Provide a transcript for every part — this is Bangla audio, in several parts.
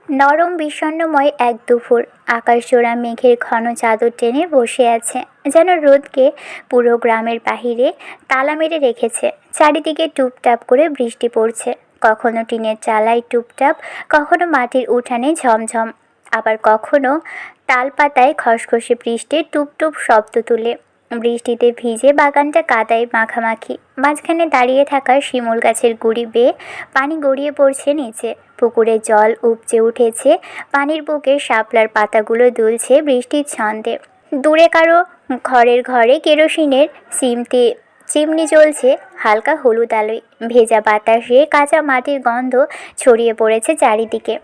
নরম বিষণ্ণময় এক দুপুর, আকাশজোড়া মেঘের ঘন চাদর টেনে বসে আছে, যেন রোদকে পুরো গ্রামের বাহিরে তালা মেরে রেখেছে। চারিদিকে টুপটাপ করে বৃষ্টি পড়ছে, কখনো টিনের চালায় টুপটাপ, কখনো মাটির উঠানে ঝমঝম, আবার কখনো তালপাতায় খসখসে বৃষ্টির টুপটুপ শব্দ তুলে। বৃষ্টিতে ভিজে বাগানটা কাদায় মাখামাখি, মাঝখানে দাঁড়িয়ে থাকা শিমুল গাছের গুঁড়ি বেয়ে পানি গড়িয়ে পড়ছে নিচে। পুকুরে জল উপচে উঠেছে, পানির বুকে শাপলার পাতাগুলো দুলছে বৃষ্টির ছন্দে। দূরে কারো ঘরে কেরোসিনের চিমনি জ্বলছে হালকা হলুদ আলোয়। ভেজা বাতাসে কাঁচা মাটির গন্ধ ছড়িয়ে পড়েছে চারিদিকে।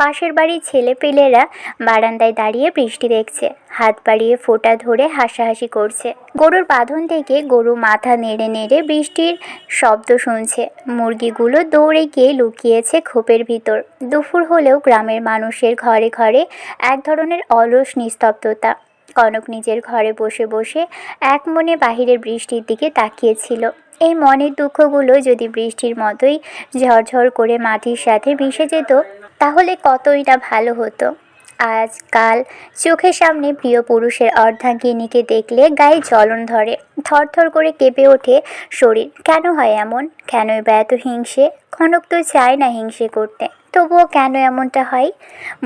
পাশের বাড়ির ছেলেপিলেরা বারান্দায় দাঁড়িয়ে বৃষ্টি দেখছে, হাত বাড়িয়ে ফোঁটা ধরে হাসাহাসি করছে। গরুর বাঁধন থেকে গরু মাথা নেড়ে নেড়ে বৃষ্টির শব্দ শুনছে। মুরগিগুলো দৌড়ে গিয়ে লুকিয়েছে খোপের ভিতর। দুপুর হলেও গ্রামের মানুষের ঘরে ঘরে এক ধরনের অলস নিস্তব্ধতা। কনক নিজের ঘরে বসে বসে এক মনে বাহিরের বৃষ্টির দিকে তাকিয়েছিল। এই মনের দুঃখগুলো যদি বৃষ্টির মতোই ঝরঝর করে মাটির সাথে মিশে যেত, তাহলে কতই না ভালো হতো। আজকাল চোখের সামনে প্রিয় পুরুষের অর্ধাঙ্গিনীকে দেখলে গায়ে জ্বলন ধরে, থরথর করে কেঁপে ওঠে শরীর। কেন হয় এমন? কেনই বা এত হিংসে? কনক তো চায় না হিংসে করতে, তবুও কেন এমনটা হয়?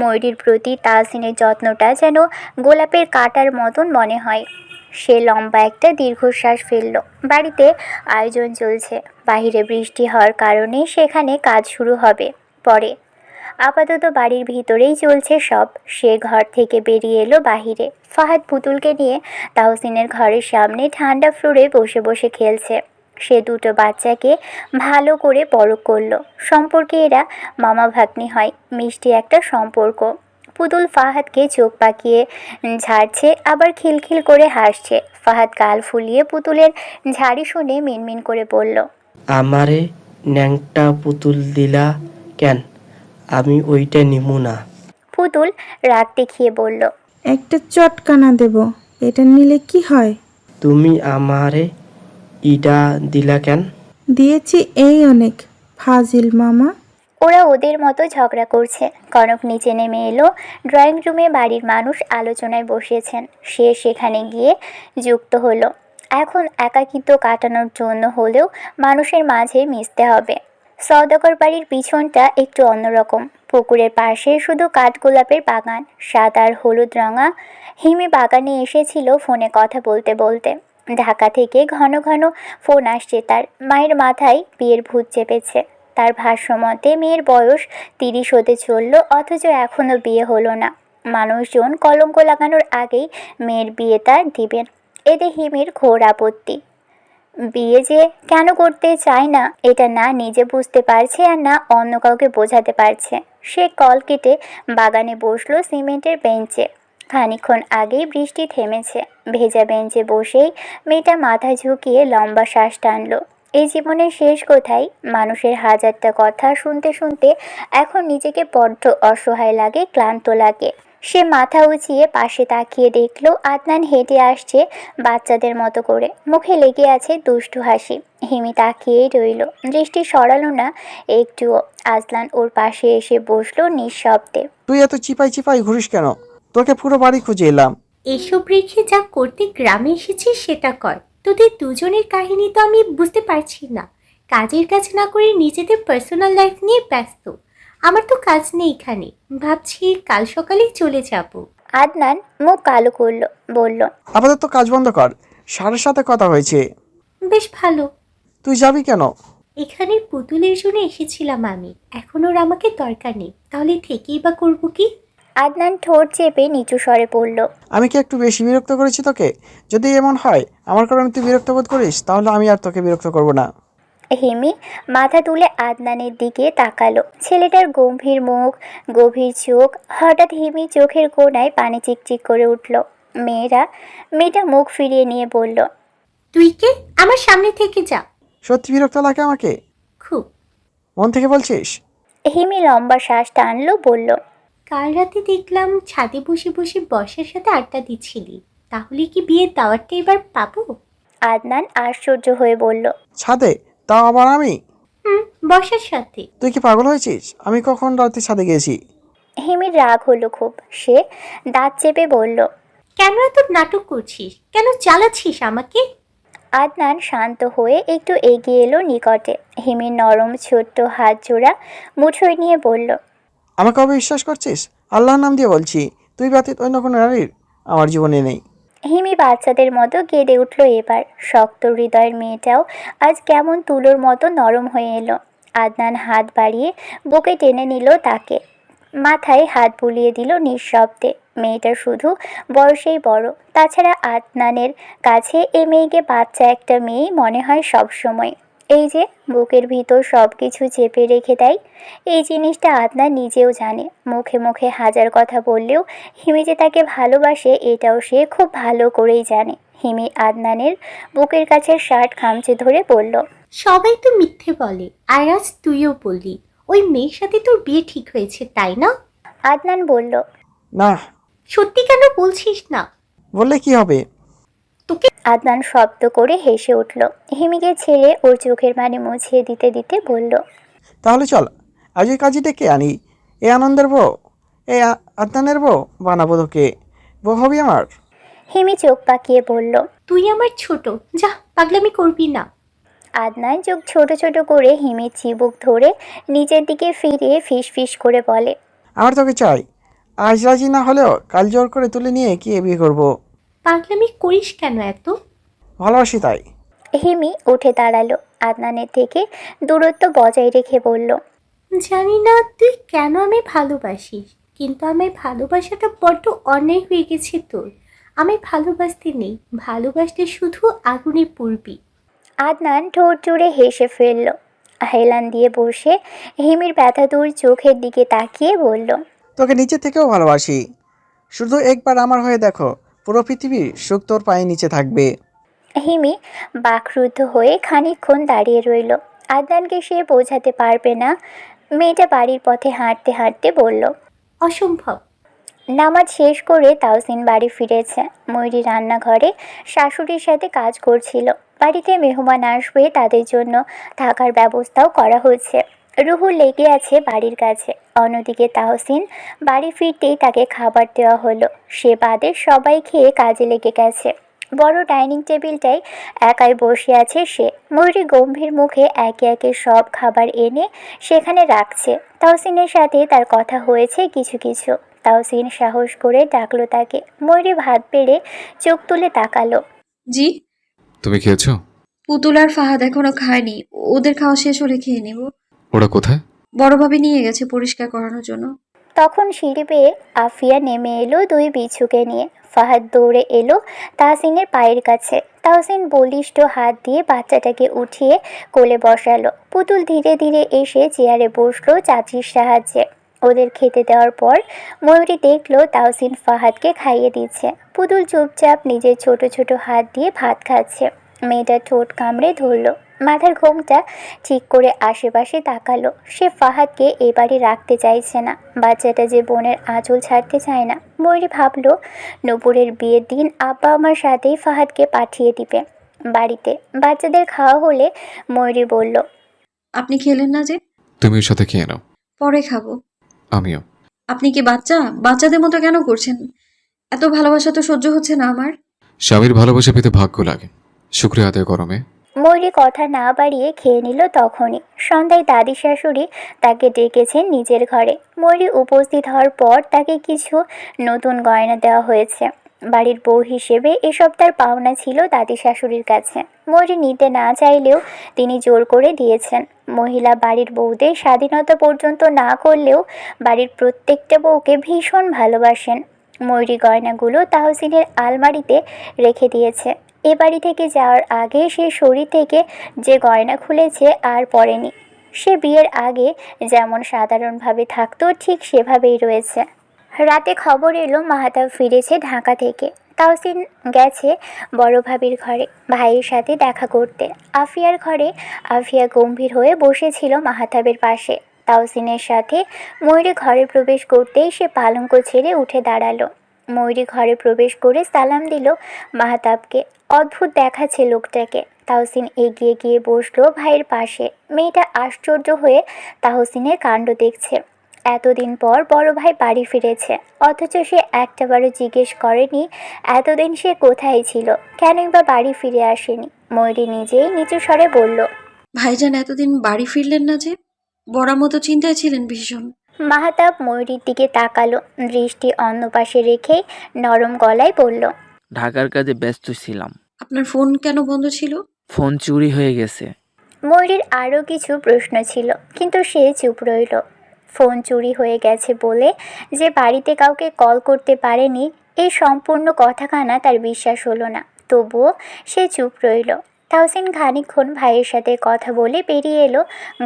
ময়ূরীর প্রতি তাহসিনের যত্নটা যেন গোলাপের কাঁটার মতন মনে হয়। সে লম্বা একটা দীর্ঘশ্বাস ফেলল। বাড়িতে আয়োজন চলছে, বাহিরে বৃষ্টি হওয়ার কারণে সেখানে কাজ শুরু হবে পরে। আপাতত বাড়ির ভিতরেই চলছে সব। সে ঘর থেকে বেরিয়ে এলো বাহিরে। ফাহাদ পুতুলকে নিয়ে তাহসিনের ঘরের সামনে ঠান্ডা ফ্লোরে বসে বসে খেলছে। সে দুটো বাচ্চাকে ভালো করে পরখ করলো। সম্পর্কে এরা মামা ভাগ্নি হয়, মিষ্টি একটা সম্পর্ক। পুতুল ফাহাদকে চোখ পাকিয়ে ঝাড়ছে, আবার খিলখিল করে হাসছে। ফাহাদ গাল ফুলিয়ে পুতুলের ঝাড়ি শুনে মিনমিন করে বলল, আমারে ন্যাংটা পুতুল দিলা কেন? আমি ওইটা নিমু না। পুতুল রাগ দেখিয়ে বলল, একটা চটকানা দেব, এটা নিলে কি হয়? তুমি আমারে ইডা দিলা কেন? দিয়েছি এই অনেক, ফাজিল মামা। ওরা ওদের মতো ঝগড়া করছে। কনক নিচে নেমে এলো। ড্রয়িং রুমে বাড়ির মানুষ আলোচনায় বসেছেন। সে সেখানে গিয়ে যুক্ত হলো। এখন একাকিত্ব কাটানোর জন্য হলেও মানুষের মাঝে মিশতে হবে। সওদাগর বাড়ির পিছনটা একটু অন্যরকম। পুকুরের পাশে শুধু কাঠগোলাপের বাগান, সাদা আর হলুদ রঙা। হিমি বাগানে এসেছিল ফোনে কথা বলতে বলতে। ঢাকা থেকে ঘন ঘন ফোন আসছে তার। মায়ের মাথায় বিয়ের ভূত চেপেছে। তার ভাষ্যমতে মেয়ের বয়স 30 হতে চলল, অথচ এখনও বিয়ে হলো না। মানুষজন কলঙ্ক লাগানোর আগেই মেয়ের বিয়ে তার দিবেন, এতে হিমির ঘোর আপত্তি। বিয়ে যে কেন করতে চায় না, এটা না নিজে বুঝতে পারছে আর না অন্য কাউকে বোঝাতে পারছে। সে কল কেটে বাগানে বসলো সিমেন্টের বেঞ্চে। খানিকক্ষণ আগেই বৃষ্টি থেমেছে। ভেজা বেঞ্চে বসেই মেয়েটা মাথা ঝুঁকিয়ে লম্বা শ্বাস টানলো। এই জীবনের শেষ কোথায়? মানুষের হাজারটা কথা শুনতে শুনতে এখন নিজেকে বড্ড অসহায় লাগে, ক্লান্ত লাগে। সে মাথা উঁচিয়ে পাশে তাকিয়ে দেখলো আদনান হেঁটে আসছে বাচ্চাদের মতো করে, মুখে লেগে আছে দুষ্টু হাসি। হিমি তাকিয়েই রইল, দৃষ্টি সরালো না একটুও। আজলান ওর পাশে এসে বসলো নিঃশব্দে। তুই এত চিপাই চিপাই ঘুরিস কেন? তোকে পুরো বাড়ি খুঁজে এলাম। এসব রেখে যা করতে গ্রামে এসেছিস সেটা কর। তোদের দুজনের কাহিনী তো আমি বুঝতে পারছি না। কাজের কাজ না করে নিজেদের পার্সোনাল লাইফ নিয়ে ব্যস্ত। আমার তো কাজ নেই এখানে, ভাবছি কাল সকালেই চলে যাব। আদনান মুখ কালো করলো, বলল, আপাতত কাজ বন্ধ কর। সারের সাথে কথা হয়েছে। বেশ ভালো। তুই যাবি কেন? এখানে পুতুলের জন্য এসেছিলাম আমি, এখন ওর আমাকে দরকার নেই, তাহলে থেকেই বা করবো কি? আদনান ঠোঁট চেপে নিচু স্বরে পড়ল, আমি কি একটু বেশি বিরক্ত করেছি তোকে? যদি এমন হয় আমার কারণে তুই বিরক্ত বোধ করিস, তাহলে আমি আর তোকে বিরক্ত করব না। হিমি মাথা তুলে আদনানের দিকে তাকালো। ছেলেটার গম্ভীর মুখ, গভীর চোখ। হঠাৎ হিমি চোখের কোণায় পানি চিকচিক করে উঠল। মেয়েটা মুখ ফিরিয়ে নিয়ে বলল, তুই কে? আমার সামনে থেকে যা। সত্যি বিরক্ত লাগে আমাকে? খুব। মন থেকে বলছিস? হিমি লম্বা শ্বাস টানলো, বলল, কাল রাতে দেখলাম ছাদে বসে বসে বসের সাথে আড্ডা দিচ্ছিলি, তাহলে কি বিয়ের দাওয়াতটা এবার পাবো? আদনান আশ্চর্য হয়ে বলল, ছাদে? তাও আবার আমি? বর্ষার সাথে। তুই কি পাগল হয়েছিস? আমি কখন রাতে ছাদে গিয়েছি? হিমির রাগ হলো খুব। সে দাঁত চেপে বলল। কেন এত নাটক করছিস? কেন জ্বালাচ্ছিস আমাকে? আদনান শান্ত হয়ে একটু এগিয়ে এলো নিকটে। হিমির নরম ছোট্ট হাত জোড়া মুঠোয় নিয়ে বলল। আমাকে অবিশ্বাস করছিস? আল্লাহর নাম দিয়ে বলছি, তুই ব্যতীত অন্য কোনো নারীর আমার জীবনে নেই। হিমি বাচ্চাদের মতো কেঁদে উঠল এবার। শক্ত হৃদয়ের মেয়েটাও আজ কেমন তুলোর মতো নরম হয়ে এলো। আদনান হাত বাড়িয়ে বুকে টেনে নিল তাকে। মাথায় হাত বুলিয়ে দিল নিঃশব্দে। মেয়েটা শুধু বয়সেই বড়। তাছাড়া আদনানের কাছে এ মেয়েকে বাচ্চা একটা মেয়েই মনে হয় সব সময়। এই যে বুকের ভিতর সব কিছু চেপে রেখে দেয়, এই জিনিসটা আদনান নিজেও জানে। মুখে মুখে হাজার কথা বললেও হিমি যে তাকে ভালোবাসে এটাও সে খুব ভালো করেই জানে। হিমি আদনানের বুকের কাছে শার্ট খামচে ধরে বলল। সবাই তো মিথ্যে বলে, আর আজ তুইও বললি ওই মেয়ের সাথে তোর বিয়ে ঠিক হয়েছে, তাই না? আদনান বলল। না। সত্যি কেন বলছিস না? বললে কি হবে? আদনান শব্দ করে হেসে উঠল। হিমিকে ছেড়ে ওর চোখের পানি মুছিয়ে দিতে দিতে বলল। তাহলে চল আজ ওই কাজী ডেকে আনি। এ আনন্দের বউ, এই আদনানের বউ বানাবো তোকে। বউ হবি আমার। হিমি চোখ পাকিয়ে বলল। তুই আমার ছোট, যা পাগলামি করবি না। আদনান চোখ ছোট ছোট করে হিমির চিবুক ধরে নিচের দিকে ফিরিয়ে ফিস ফিস করে বলে। আমার তোকে চাই। আজ রাজি না হলেও কাল জোর করে তুলে নিয়ে কি বিয়ে করবো। পাগলামি করিস কেন এত? ভালোবাসি তাই। হিমি উঠে দাঁড়ালো। আদনানের থেকে দূরত্ব বজায় রেখে বলল। জানি না তুই কেন আমি ভালোবাসিস, কিন্তু আমার ভালোবাসাটা বড্ড অন্যায় হয়ে গেছে তোর। আমি ভালোবাসতে নেই, ভালোবাসতে শুধু আগুনে পুড়বি। আদনান ঠোঁট জুড়ে হেসে ফেলল। হেলান দিয়ে বসে হিমির ব্যথাতুর চোখের দিকে তাকিয়ে বলল। তোকে নিচে থেকেও ভালোবাসি। শুধু একবার আমার হয়ে দেখো, পুরো পৃথিবীর সুখ তোর পায়ের নিচে থাকবে। হিমি বাকরুদ্ধ হয়ে খানিকক্ষণ দাঁড়িয়ে রইল। আদনানকে সে বোঝাতে পারবে না। মেয়েটা বাড়ির পথে হাঁটতে হাঁটতে বলল। অসম্ভব। নামাজ শেষ করে তাওসিন বাড়ি ফিরেছে। ময়ূরী রান্নাঘরে শাশুড়ির সাথে কাজ করছিল। বাড়িতে মেহমান আসবে, তাদের জন্য থাকার ব্যবস্থাও করা হচ্ছে। রুহু লেগে আছে বাড়ির কাছে। অন্যদিকে তাহসিন বাড়ি ফিরতেই তাকে খাবার দেওয়া হলো। সে বাদে সবাই খেয়ে কাজে লেগে গেছে। বড় ডাইনিং টেবিলটায় একাই বসে আছে সে। ময়ূরী গম্ভীর মুখে একে একে সব খাবার এনে সেখানে রাখছে। তাহসিনের সাথে তার কথা হয়েছে কিছু কিছু। তাহসিন সাহস করে ডাকলো তাকে। ময়ূরী ভাত বেড়ে চোখ তুলে তাকালো। জি। তুমি খেয়েছো? পুতুল আর ফাহাদ এখনো খায়নি, ওদের খাওয়া শেষ হলে খেয়ে নেব। ওরা কোথায়? বড়ভাবে নিয়ে গেছে পরিষ্কার করানোর জন্য। তখন সিঁড়ি বেয়ে আফিয়া নেমে এলো দুই বিছুকে নিয়ে। ফাহাদ দৌড়ে এলো তাহসিনের পায়ের কাছে। তাহসিন বলিষ্ঠ হাত দিয়ে বাচ্চাটাকে উঠিয়ে কোলে বসালো। পুতুল ধীরে ধীরে এসে চেয়ারে বসলো চাচির সাহায্যে। ওদের খেতে দেওয়ার পর ময়ূরী দেখলো তাহসিন ফাহাদকে খাইয়ে দিচ্ছে। পুতুল চুপচাপ নিজের ছোট ছোট হাত দিয়ে ভাত খাচ্ছে। মেয়েটা ঠোঁট কামড়ে ধরলো। মাথার ঘোমটা ঠিক করে আশেপাশে তাকালো। সে ফাহাদকে এবারে রাখতে চাইছে না। বাচ্চাটা যে বোনের আঁচল ছাড়তে চায় না। ময়ূরী ভাবলো নূপুরের বিয়ের দিন আব্বা আমার সাথেই ফাহাদকে পাঠিয়ে দিবে বাড়িতে। বাচ্চাদের খাওয়া হলে ময়ূরী বলল। আপনি খেলেন না যে? তুমি ওর সাথে খেয়ে নাও। পরে খাবো। আমিও। আপনি কি বাচ্চাদের মতো কেন করছেন? এত ভালোবাসা তো সহ্য হচ্ছে না আমার। স্বামীর ভালোবাসা পেতে ভাগ্য লাগে, শুক্রিয়া আদায় করো মেয়ে। ময়ূরী কথা না বাড়িয়ে খেয়ে নিল। তখনই সন্ধ্যায় দাদি শাশুড়ি তাকে ডেকেছেন নিজের ঘরে। ময়ূরী উপস্থিত হওয়ার পর তাকে কিছু নতুন গয়না দেওয়া হয়েছে। বাড়ির বউ হিসেবে এসব তার পাওনা ছিল দাদি শাশুড়ির কাছে। ময়ূরী নিতে না চাইলেও তিনি জোর করে দিয়েছেন। মহিলা বাড়ির বউদের স্বাধীনতা পর্যন্ত না করলেও বাড়ির প্রত্যেকটা বউকে ভীষণ ভালোবাসেন। ময়ূরী গয়নাগুলো তাহসিনের আলমারিতে রেখে দিয়েছে। এ বাড়ি থেকে যাওয়ার আগে সে শরীর থেকে যে গয়না খুলেছে আর পরেনি। সে বিয়ের আগে যেমন সাধারণভাবে থাকতো ঠিক সেভাবেই রয়েছে। রাতে খবর এলো মাহাতাব ফিরেছে ঢাকা থেকে। তাহসিন গেছে বড় ভাবির ঘরে ভাইয়ের সাথে দেখা করতে। আফিয়ার ঘরে আফিয়া গম্ভীর হয়ে বসেছিল মাহাতাবের পাশে। তাহসিনের সাথে ময়ূরী ঘরে প্রবেশ করতেই সে পালঙ্ক ছেড়ে উঠে দাঁড়ালো। ময়ূরী ঘরে প্রবেশ করে সালাম দিল মাহাতাবকে। অদ্ভুত দেখাচ্ছে লোকটাকে। তাহসিন এগিয়ে গিয়ে বসলো ভাইয়ের পাশে। মেয়েটা আশ্চর্য হয়ে তাহসিনের কাণ্ড দেখছে। এতদিন পর বড় ভাই বাড়ি ফিরেছে, অথচ সে একটাবারও জিজ্ঞেস করেনি এতদিন সে কোথায় ছিল, কেনই বা বাড়ি ফিরে আসেনি। ময়ূরী নিজেই নিচু স্বরে বলল। ভাইজান এতদিন বাড়ি ফিরলেন না যে? বড় মতো চিন্তায় ছিলেন ভীষণ। মাহাতাব ময়ূরীর দিকে তাকালো, দৃষ্টি অন্য পাশে রেখেই নরম গলায় বলল। ঢাকার কাজে ব্যস্ত ছিলাম। আপনার ফোন কেন বন্ধ ছিল? ফোন চুরি হয়ে গেছে। ময়ূরীর আরও কিছু প্রশ্ন ছিল, কিন্তু সে চুপ রইল। ফোন চুরি হয়ে গেছে বলে যে বাড়িতে কাউকে কল করতে পারেনি, এই সম্পূর্ণ কথাখানা তার বিশ্বাস হলো না। তবুও সে চুপ রইল। তাহসিন খানিকক্ষণ ভাইয়ের সাথে কথা বলে বেরিয়ে এলো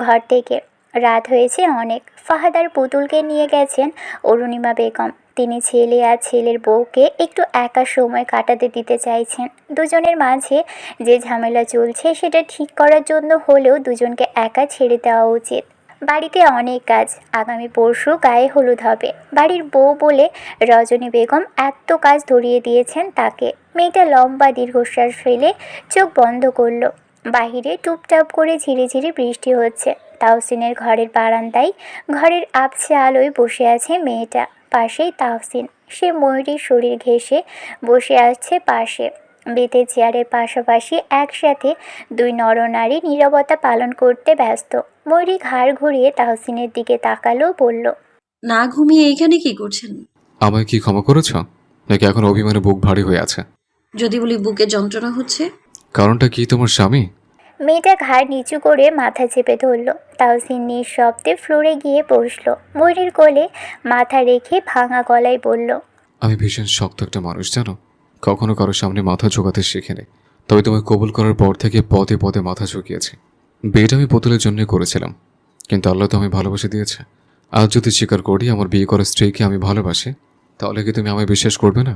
ঘর থেকে। রাত হয়েছে অনেক। ফাহাদ আর পুতুলকে নিয়ে গেছেন অরুণিমা বেগম। তিনি ছেলে আর ছেলের বউকে একটু একা সময় কাটাতে দিতে চাইছেন। দুজনের মাঝে যে ঝামেলা চলছে সেটা ঠিক করার জন্য হলেও দুজনকে একা ছেড়ে দেওয়া উচিত। বাড়িতে অনেক কাজ, আগামী পরশু গায়ে হলুদ হবে। বাড়ির বউ বলে রজনী বেগম এত কাজ ধরিয়ে দিয়েছেন তাকে। মেয়েটা লম্বা দীর্ঘশ্বাস ফেলে চোখ বন্ধ করলো। বাহিরে টুপটাপ করে ঝিরিঝিরি বৃষ্টি হচ্ছে। তাহসিনের ঘরের বারান্দায় ঘরের আবছে আলোয় বসে আছে মেয়েটা, পাশেই তাহসিন। সে ময়ূরীর শরীর ঘেঁষে বসে আছে পাশে। বেতের চেয়ারের পাশাপাশি একসাথে দুই নরনারী নীরবতা পালন করতে ব্যস্ত। ময়ূরী ঘাড় ঘুরিয়ে তাহসিনের দিকে তাকালো, বলল। না ঘুমিয়ে এইখানে কি করছেন? আমায় কি ক্ষমা করেছ, নাকি এখন অভিমানে বুক ভারী হয়ে আছে? যদি বলি বুকে যন্ত্রণা হচ্ছে। কারণটা কি তোমার স্বামী? মেয়েটা ঘাড় নিচু করে মাথা চেপে ধরল। তাহসিন নিঃশব্দে ফ্লোরে গিয়ে বসল। ময়ূরীর কোলে মাথা রেখে ভাঙা গলায় বলল। আমি ভীষণ শক্ত একটা মানুষ, জানো। কখনো কারোর সামনে মাথা ঝোঁকাতে শিখিনি, তবে তোমায় কবুল করার পর থেকে পদে পদে মাথা ঝুঁকিয়েছি। বিয়েটা আমি পুতুলের জন্যই করেছিলাম, কিন্তু আল্লাহ তো আমি ভালোবাসে দিয়েছে। আজ যদি স্বীকার করি আমার বিয়ে করা স্ত্রীকে আমি ভালোবাসি, তাহলে কি তুমি আমায় বিশ্বাস করবে না?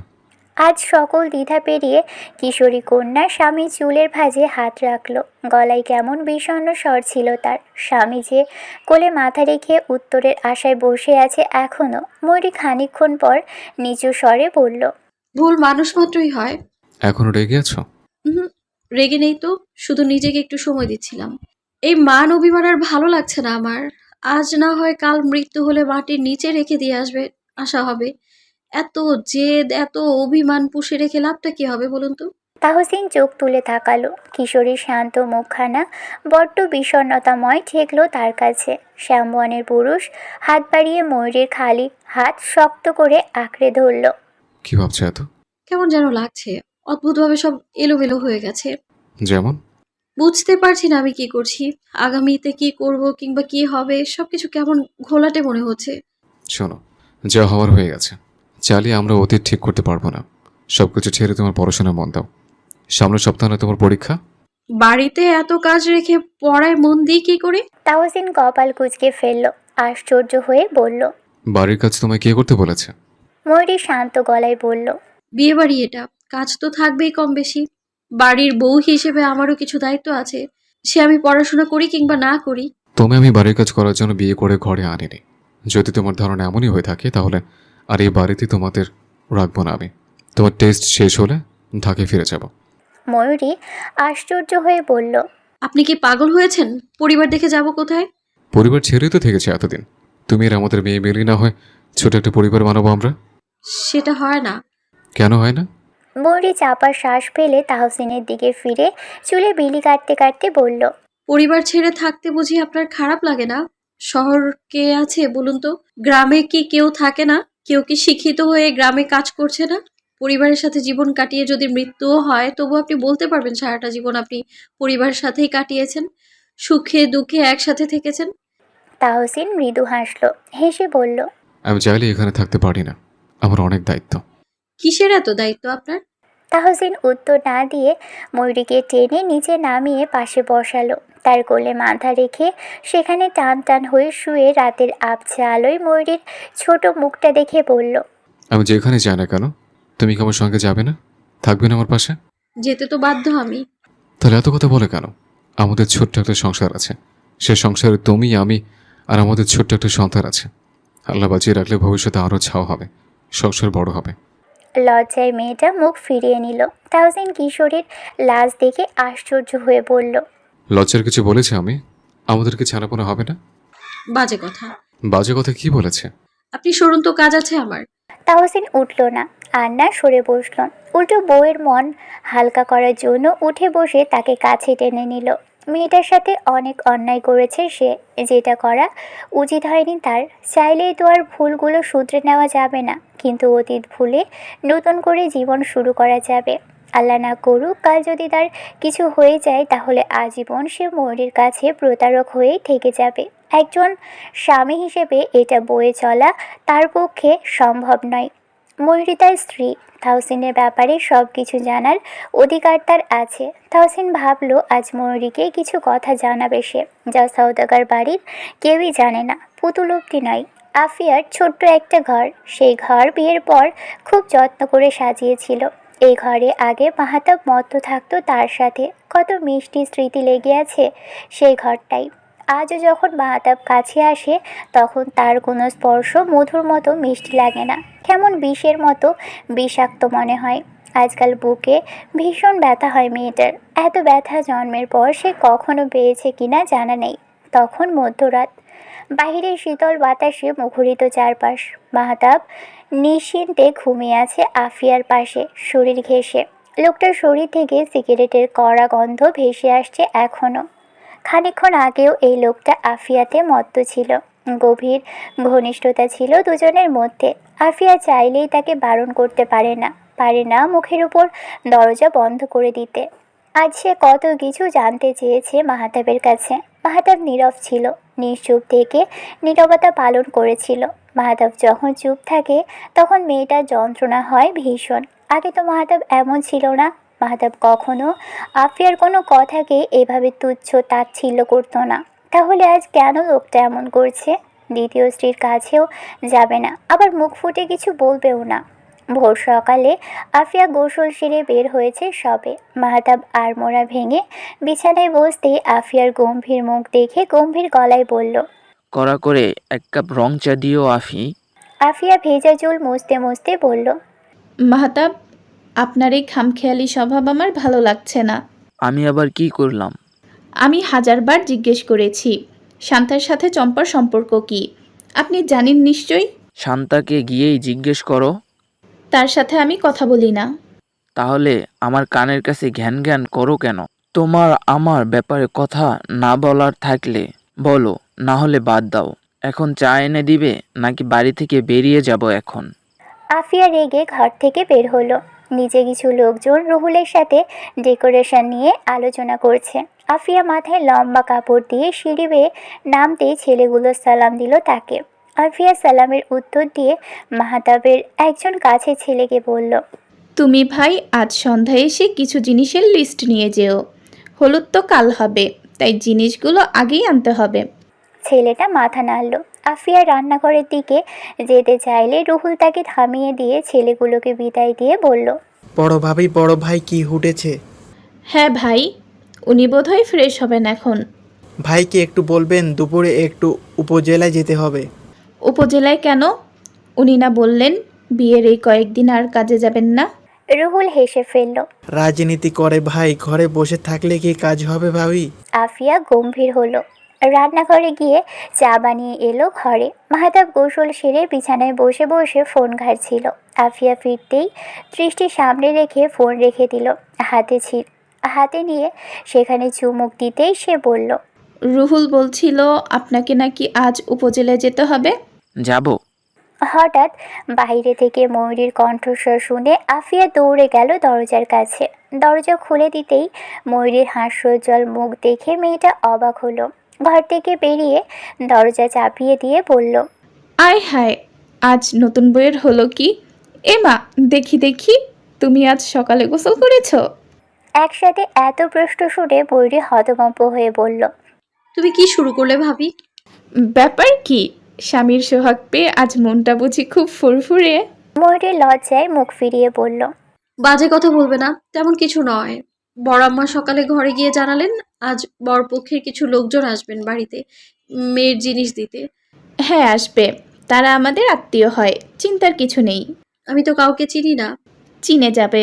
আজ সকল দ্বিধা পেরিয়ে কিশোরী কন্যা স্বামী চুলের ভাঁজে হাত রাখল। গলায় কেমন বিষণ্ণ স্বর ছিল তার। স্বামী যে কোলে মাথা রেখে উত্তরের আশায় বসে আছে এখনও। ময়ূরী খানিকক্ষণ পর নিচু স্বরে বলল। ভুল মানুষ মাত্রই হয়। এখনো রেগে আছো? রেগে নেই তো, শুধু নিজেকে একটু সময় দিচ্ছিলাম। এই মান অভিমান আর ভালো লাগছে না আমার। আজ না হয় কাল মৃত্যু হলে মাটির নিচে রেখে দিয়ে আসা হবে। এত জেদ, এত অভিমান পুষে রেখে লাভটা কি হবে বলুন তো? তাহসিন চোখ তুলে তাকালো। কিশোরীর শান্ত মুখখানা বড্ড বিষণ্ণতাময় ঠেকল তার কাছে। শ্যামবনের পুরুষ হাত বাড়িয়ে ময়ূরীর খালি হাত শক্ত করে আঁকড়ে ধরল। কি ভাবছো এত? কেমন যেন লাগছে, অদ্ভুতভাবে সব এলোমেলো হয়ে গেছে। যেমন? বুঝতে পারছি না আমি কি করছি, আগামীতে কি করব কিংবা কি হবে, সবকিছু কেমন ঘোলাটে মনে হচ্ছে। শোনো, যা হওয়ার হয়ে গেছে। চালিয়ে আমরা অতীত ঠিক করতে পারবো না। সবকিছু ছেড়ে তোমার পড়াশোনা মন দাও। সামনের সপ্তাহে তোমার পরীক্ষা। বাড়িতে এত কাজ রেখে পড়ায় মন দিই কি করে? তাহসিন কপাল কুঁচকে ফেলল, আশ্চর্য হয়ে বলল। বাড়ির কাজ তোমায় কে করতে বলেছে? ময়ূরী শান্ত গলায় বলল। বিয়ে বাড়ি এটা, কাজ তো থাকবেই কম বেশি। বাড়ির বউ হিসেবে আমারও কিছু দায়িত্ব আছে, সে আমি পড়াশোনা করি কিংবা না করি। তুমি আমি বাড়ির কাজ করার জন্য বিয়ে করে ঘরে আনিনি। যদি তোমার ধারণা এমনই হয়ে থাকে তাহলে আর এই বাড়িতে তোমাদের রাখবো না আমি। তোমার টেস্ট শেষ হলে ঢাকায় ফিরে যাব। ময়ূরী আশ্চর্য হয়ে বলল। আপনি কি পাগল হয়েছেন? পরিবার দেখে যাব কোথায়? পরিবার ছেড়েই তো থেকেছে এতদিন। তুমি আর আমাদের মেয়ে মেলি না হয় ছোট একটা পরিবার বানাবো আমরা। সেটা হয় না। কেন হয় না? ময়ূরী চাপা শ্বাস ফেলে তাহসিনের দিকে ফিরে চুলে বিলি কাটতে কাটতে বলল। পরিবার ছেড়ে থাকতে বুঝি আপনার খারাপ লাগে না? শহর কে আছে বলুন তো? গ্রামে কি কেউ থাকে না? কেউ কি শিক্ষিত হয়ে গ্রামে কাজ করছে না? পরিবারের সাথে জীবন কাটিয়ে যদি মৃত্যুও হয়, তবু আপনি বলতে পারবেন সারাটা জীবন আপনি পরিবারের সাথেই কাটিয়েছেন, সুখে দুঃখে একসাথে থেকেছেন। তাহসিন মৃদু হাসল, হেসে বলল। আমি চাইলে এখানে থাকতে পারি না, আমার অনেক দায়িত্ব। কিসের এত দায়িত্ব আপনার? তাহসিন উত্তর না দিয়ে ময়ূরীকে টেনে নিচে নামিয়ে পাশে বসালো। তার কোলে মাথা রেখে সেখানে টান টান হয়ে শুয়ে রাতের আবছা আলোয় ময়ূরীর ছোট মুখটা দেখে বলল। আমি যেখানে যাই না কেন, তুমি কি আমার সঙ্গে যাবে না? থাকবে না আমার পাশে? যেতে তো বাধ্য আমি। তাহলে এত কথা বলে কেন? আমাদের ছোট্ট একটা সংসার আছে। সে সংসারে তুমি, আমি আর আমাদের ছোট্ট একটা সন্তান আছে। আল্লাহ বাঁচিয়ে রাখলে ভবিষ্যতে আরও ছাও হবে, সংসার বড় হবে। লজ্জায় মেয়েটা মুখ ফিরিয়ে নিল। তাহসিন কিশোরীর লাশ দেখে আশ্চর্য হয়ে বলল, লজ্জার কিছু বলেছে আমি? আমাদেরকে ছানাপোনা হবে না? বাজে কথা। বাজে কথা কি বলেছে? আপনি সরুন তো, কাজ আছে আমার। তাহসিন উঠল না, আর না সরে বসল। উল্টো বউয়ের মন হালকা করার জন্য উঠে বসে তাকে কাছে টেনে নিল। মেয়েটার সাথে অনেক অন্যায় করেছে সে, যেটা করা উচিত হয়নি তার। চাইলেই তো আর ভুলগুলো শুধরে নেওয়া যাবে না, কিন্তু অতীত ভুলে নতুন করে জীবন শুরু করা যাবে। আল্লাহ না করুক কাল যদি তার কিছু হয়ে যায়, তাহলে আজীবন সে ময়ূরীর কাছে প্রতারক হয়েই থেকে যাবে। একজন স্বামী হিসেবে এটা বয়ে চলা তার পক্ষে সম্ভব নয়। ময়ূরী তার স্ত্রী, তাহসিনের ব্যাপারে সব কিছু জানার অধিকার তার আছে। তাহসিন ভাবল আজ ময়ূরীকে কিছু কথা জানাবে সে, যা সওদাগর বাড়ির কেউই জানে না। পুতুল অব্দি নয়, আফিয়ার ছোট্ট একটা ঘর। সেই ঘর বিয়ের পর খুব যত্ন করে সাজিয়েছিল। এই ঘরে আগে মাহাতাব মত্ত থাকতো তার সাথে, কত মিষ্টি স্মৃতি লেগে আছে সেই ঘরটাই। আজও যখন মাহাতাব কাছে আসে, তখন তার কোনো স্পর্শ মধুর মতো মিষ্টি লাগে না, কেমন বিষের মতো বিষাক্ত মনে হয়। আজকাল বুকে ভীষণ ব্যথা হয় মেয়েটার। এত ব্যথা জন্মের পর সে কখনো পেয়েছে কিনা জানা নেই। তখন মধ্যরাত, বাহিরের শীতল বাতাসে মুখরিত চারপাশ। মাহাতাব নিশ্চিন্তে ঘুমিয়ে আছে আফিয়ার পাশে, শরীর ঘেঁষে। লোকটার শরীর থেকে সিগারেটের কড়া গন্ধ ভেসে আসছে এখনও। খানিকক্ষণ আগেও এই লোকটা আফিয়াতে মত্ত ছিল। গভীর ঘনিষ্ঠতা ছিল দুজনের মধ্যে। আফিয়া চাইলেই তাকে বারণ করতে পারে না মুখের উপর দরজা বন্ধ করে দিতে। আজ সে কত কিছু জানতে চেয়েছে মাহাতাবের কাছে। মাহাতাব নীরব ছিল, নিশ্চুপ থেকে নীরবতা পালন করেছিল। মাহাতাব যখন চুপ থাকে তখন মেয়েটার যন্ত্রণা হয় ভীষণ। আগে তো মাহাতাব এমন ছিল না। মাহাতাব কখনো আফিয়ার কোনো কথাকে এভাবে তুচ্ছ তাচ্ছিল্য করতো না। তাহলে আজ কেন লোকটা এমন করছে? দ্বিতীয় স্ত্রীর কাছেও যাবে না, আবার মুখ ফুটে কিছু বলবেও না। ভোর সকালে আফিয়া গোসল সেরে বের হয়েছে সবে। মাহাতাব আড়মোড়া ভেঙে বিছানায় বসতেই আফিয়ার গম্ভীর মুখ দেখে গম্ভীর গলায় বলল, কড়া করে 1 কাপ রং চা দিও আফি। আফিয়া ভেজা চুল মুছতে মুছতে বলল, মাহতাব, আপনার এই খামখেয়ালি স্বভাব আমার ভালো লাগছে না। আমি আবার কি করলাম? আমি হাজারবার জিজ্ঞেস করেছি শান্তার সাথে চম্পার সম্পর্ক কি, আপনি জানেন নিশ্চয়ই। শান্তাকে গিয়েই জিজ্ঞেস করো। তার সাথে আমি কথা বলি না। তাহলে আমার কানের কাছে ঘ্যান ঘ্যান করো কেন? তোমার আমার ব্যাপারে কথা না বলার থাকলে বলো, না হলে বাদ দাও। এখন চা এনে দিবে নাকি বাড়ি থেকে বেরিয়ে যাব এখন? আফিয়া রেগে ঘর থেকে বের হলো। নিচে কিছু লোকজন রুহুলের সাথে ডেকোরেশন নিয়ে আলোচনা করছে। আফিয়া মাথায় লম্বা কাপড় দিয়ে সিঁড়ি বেয়ে নামতেই ছেলেগুলো সালাম দিল তাকে। আফিয়া সালামের উত্তর দিয়ে মাহাতাবের একজন কাছের ছেলেকে বলল, তুমি ভাই আজ সন্ধ্যায় এসে কিছু জিনিসের লিস্ট নিয়ে যেও। হলুদ তো কাল হবে, তাই জিনিসগুলো আগেই আনতে হবে। ছেলেটা মাথা নাড়ল। আফিয়া রান্নাঘরের দিকে যেতে চাইলে রুহুল তাকে থামিয়ে দিয়ে ছেলেগুলোকে বিদায় দিয়ে বলল, বড় ভাবি বড় ভাই কি হুটেছে? হ্যাঁ ভাই, উনি বোধহয় ফ্রেশ হবেন এখন। ভাইকে একটু বলবেন দুপুরে একটু উপজেলায় যেতে হবে। উপজেলায় কেন? উনি না বললেন বিয়ের এই কয়েকদিন আর কাজে যাবেন না? রুহুল হেসে ফেলল। রাজনীতি করে ভাই, ঘরে বসে থাকলে কি কাজ হবে ভাবি? আফিয়া গম্ভীর হলো। রান্নাঘরে গিয়ে চা বানিয়ে এলো ঘরে। মাহাতাব গোসল সেরে বিছানায় বসে বসে ফোন ঘাঁটছিল। আফিয়া ফিরতেই দৃষ্টি সামনে রেখে ফোন রেখে দিল। হাতে নিয়ে সেখানে চুমুক দিতেই সে বলল, রুহুল বলছিল আপনাকে নাকি আজ উপজেলায় যেতে হবে। যাব। হঠাৎ বাইরে থেকে ময়ূরীর কণ্ঠস্বর শুনে আফিয়া দৌড়ে গেল দরজার কাছে। দরজা খুলে দিতেই ময়ূরীর হাস্যোজ্জ্বল মুখ দেখে মেয়েটা অবাক হলো। ঘর থেকে বেরিয়ে দরজা চাপিয়ে দিয়ে বলল, আয় হায়, আজ নতুন বইয়ের হলো কি? এমা, দেখি দেখি, তুমি আজ সকালে গোসল করেছো? একসাথে এত প্রশ্ন শুনে ময়ূরী হতভম্ব হয়ে বলল, তুমি কি শুরু করলে ভাবি? ব্যাপার কি? স্বামীর সোহাগ পেয়ে আজ মনটা বুঝি খুব ফুরফুরে? ময়ূরী লজ্জায় মুখ ফিরিয়ে বলল, বাজে কথা বলবে না, তেমন কিছু নয়। বড় আম্মা সকালে ঘরে গিয়ে জানালেন আজ বরপক্ষের কিছু লোকজন আসবেন বাড়িতে মেয়ের জিনিস দিতে। হ্যাঁ আসবে, তারা আমাদের আত্মীয় হয়, চিন্তার কিছু নেই। আমি তো কাউকে চিনি না। চিনে যাবে।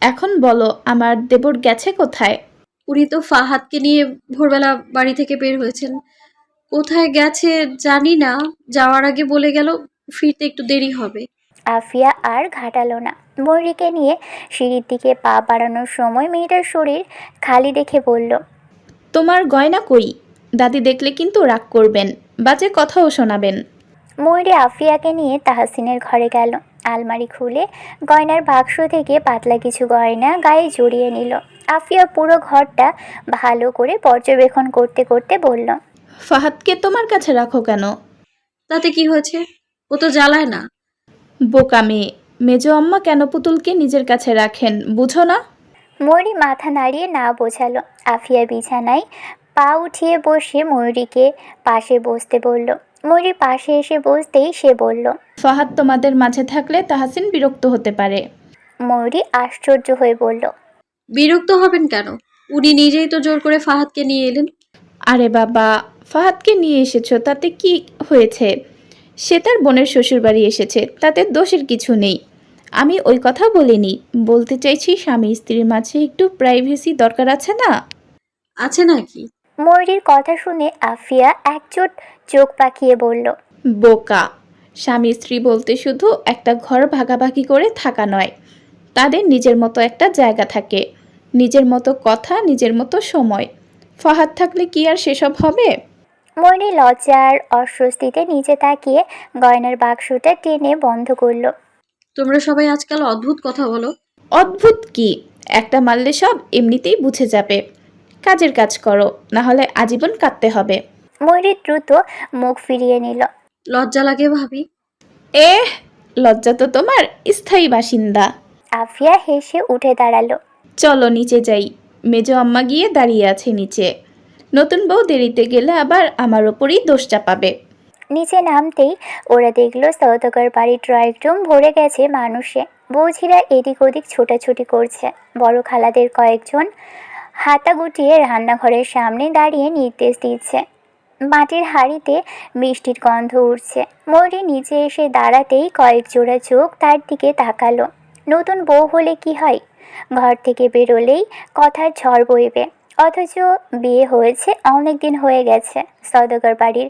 এখন বলো, আমার দেবর গেছে কোথায়? উনি তো ফাহাদকে নিয়ে ভোরবেলা বাড়ি থেকে বের হয়েছেন। কোথায় গেছে জানি না, যাওয়ার আগে বলে গেল ফিরতে একটু দেরি হবে। আফিয়া আর ঘাটালো না। ময়ূরীকে নিয়ে সিঁড়ির দিকে পা বাড়ানোর সময় মেয়েটার শরীর খালি দেখে বলল, তোমার গয়না কই? দাদি দেখলে কিন্তু রাগ করবেন, বাজে কথাও শোনাবেন। ময়ূরী আফিয়াকে নিয়ে তাহসিনের ঘরে গেল। আলমারি খুলে গয়নার বাক্স থেকে পাতলা কিছু গয়না গায়ে জড়িয়ে নিল। আফিয়া পুরো ঘরটা ভালো করে পর্যবেক্ষণ করতে করতে বলল, ফাহাদকে তোমার কাছে রাখো কেন? তাতে কি হয়েছে? ও তো জ্বালায় না। বোকা মেয়ে। মেজো আম্মা কেন পুতুলকে নিজের কাছে রাখেন বুঝো না? ময়ূরী মাথা নাড়িয়ে না বোঝালো। আফিয়া বিছানায় পা উঠিয়ে বসে ময়ূরীকে পাশে বসতে বলল। ময়ূরী পাশে এসে বসতেই সে বলল, ফাহাদ তোমাদের মাঝে থাকলে তাহসিন বিরক্ত হতে পারে। ময়ূরী আশ্চর্য হয়ে বলল, বিরক্ত হবেন কেন? উনি নিজেই তো জোর করে ফাহাদকে নিয়ে এলেন। আরে বাবা, ফাহাদকে নিয়ে এসেছো তাতে কি হয়েছে? সে তার বোনের শ্বশুরবাড়ি এসেছে, তাতে দোষের কিছু নেই। আমি ওই কথা বলিনি। বলতে চাইছি স্বামী স্ত্রীর মাঝে একটু প্রাইভেসি দরকার আছে না? আছে নাকি? ময়ূরীর কথা শুনে আফিয়া একচোট চোখ পাকিয়ে বলল, বোকা। স্বামী স্ত্রী বলতে শুধু একটা ঘর ভাগাভাগি করে থাকা নয়, তাদের নিজের মতো একটা জায়গা থাকে, নিজের মতো কথা, নিজের মতো সময়। ফাহাদ থাকলে কি আর সেসব হবে? ময়ূরী লজ্জা আর অস্বস্তিতে নিচে তাকিয়ে গয়নার বাক্সটা টেনে বন্ধ করলো। তোমরা সবাই আজকাল অদ্ভুত কথা বলো। অদ্ভুত কি? একটা মারলে সব এমনিতেই বুঝে যাবে। কাজের কাজ করো, না হলে আজীবন কাঁদতে হবে। ময়ূরী দ্রুত মুখ ফিরিয়ে নিল। লজ্জা লাগে ভাবি। এহ, লজ্জা তো তোমার স্থায়ী বাসিন্দা। আফিয়া হেসে উঠে দাঁড়ালো। চলো নিচে যাই। মেজো আম্মা গিয়ে দাঁড়িয়ে আছে নিচে। নতুন বউ দেরিতে গেলে আবার আমার ওপরই দোষ চাপাবে। নিচে নামতেই ওরা দেখলো সৌদাগর বাড়ির ড্রয়িং রুম ভরে গেছে মানুষে। বৌঝিরা এদিক ওদিক ছোটাছুটি করছে। বড় খালাদের কয়েকজন হাতা গুটিয়ে রান্নাঘরের সামনে দাঁড়িয়ে নির্দেশ দিচ্ছে। মাটির হাঁড়িতে মিষ্টির গন্ধ উঠছে। ময়ূরী নিচে এসে দাঁড়াতেই কয়েক জোড়া চোখ তার দিকে তাকালো। নতুন বউ হলে কি হয়, ঘর থেকে বেরোলেই কথার ঝড় বইবে। অথচ বিয়ে হয়েছে অনেক দিন হয়ে গেছে। সওদাগর বাড়ির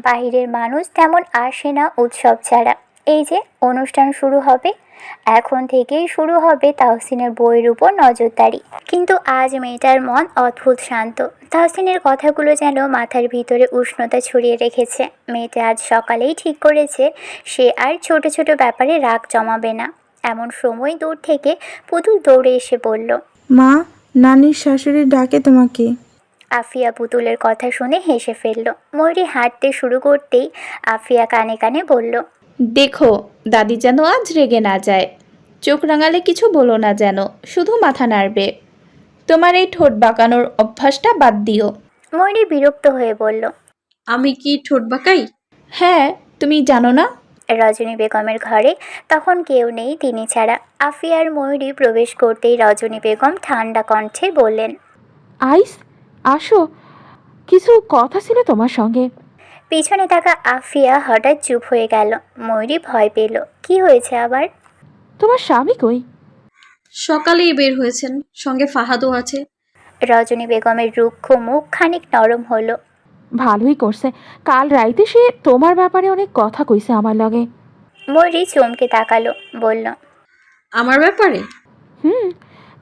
বাইরের মানুষ তেমন আসে না উৎসব ছাড়া। এই যে অনুষ্ঠান শুরু হবে, এখন থেকেই শুরু হবে তাহসিনের বইয়ের উপর নজরদারি। কিন্তু আজ মেয়েটার মন অদ্ভুত শান্ত। তাহসিনের কথাগুলো যেন মাথার ভিতরে উষ্ণতা ছড়িয়ে রেখেছে। মেয়েটা আজ সকালেই ঠিক করেছে সে আর ছোট ছোট ব্যাপারে রাগ জমাবে না। এমন সময় দূর থেকে পুতুল দৌড়ে এসে বলল, মা, নানির শাশুড়ি ডাকে তোমাকে। আফিয়া পুতুলের কথা শুনে হেসে ফেলল। ময়ূরী হাঁটতে শুরু করতেই আফিয়া কানে কানে বলল, দেখো, দাদি যেন আজ রেগে না যায়। চোখ রাঙালে কিছু বলো না যেন, শুধু মাথা নাড়বে। তোমার এই ঠোঁট বাঁকানোর অভ্যাসটা বাদ দিও। ময়ূরী বিরক্ত হয়ে বলল, আমি কি ঠোঁট বাঁকাই? হ্যাঁ, তুমি জানো না? রজনী বেগমের ঘরে তখন কেউ নেই তিনি ছাড়া। আফিয়া আর ময়ূরী প্রবেশ করতেই রজনী বেগম ঠান্ডা কণ্ঠে বললেন, আইস, আসো, কিছু কথা ছিল তোমার সঙ্গে। পিছনে থাকা আফিয়া হঠাৎ চুপ হয়ে গেল। ময়ূরী ভয় পেল। কি হয়েছে আবার? তোমার স্বামী কই? সকালেই বের হয়েছেন, সঙ্গে ফাহাদও আছে। রজনী বেগমের রুক্ষ মুখ খানিক নরম হলো। ভালোই করছে, কাল রাইতে সে তোমার ব্যাপারে অনেক কথা কইছে আমার লগে। ময়ূরী চমকে তাকালো, বলল, আমার ব্যাপারে?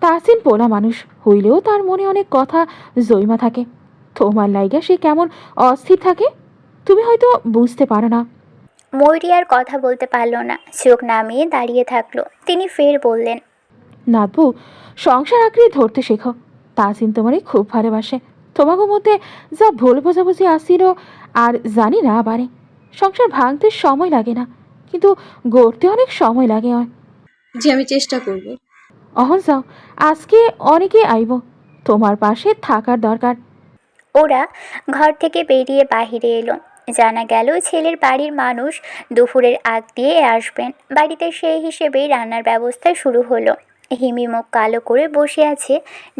তাহসিন পোলা মানুষ হইলেও তার মনে অনেক কথা জৈমা থাকে। তোমার লাইগা সে কেমন অস্থির থাকে, তুমি হয়তো বুঝতে পারো না। ময়ূরী আর কথা বলতে পারল না, চোখ নামিয়ে দাঁড়িয়ে থাকলো। তিনি ফের বললেন, নাতবু, সংসার আঁকড়ে ধরতে শেখো। তাহসিন তোমারই খুব ভালোবাসে। তোমাকে মধ্যে যা ভুল বোঝাবুঝি আসছিল আর জানি না বারে, সংসার ভাঙতে সময় লাগে না, কিন্তু গড়তে অনেক সময় লাগে। যে আমি চেষ্টা করব। অহন যাও, আজকে অনেকে আইব, তোমার পাশে থাকার দরকার। ওরা ঘর থেকে বেরিয়ে বাহিরে এলো। জানা গেল ছেলের বাড়ির মানুষ দুপুরের আগ দিয়ে আসবেন। বাড়িতে সেই হিসেবেই রান্নার ব্যবস্থা শুরু হলো। হিমি মুখ কালো করে বসে আছে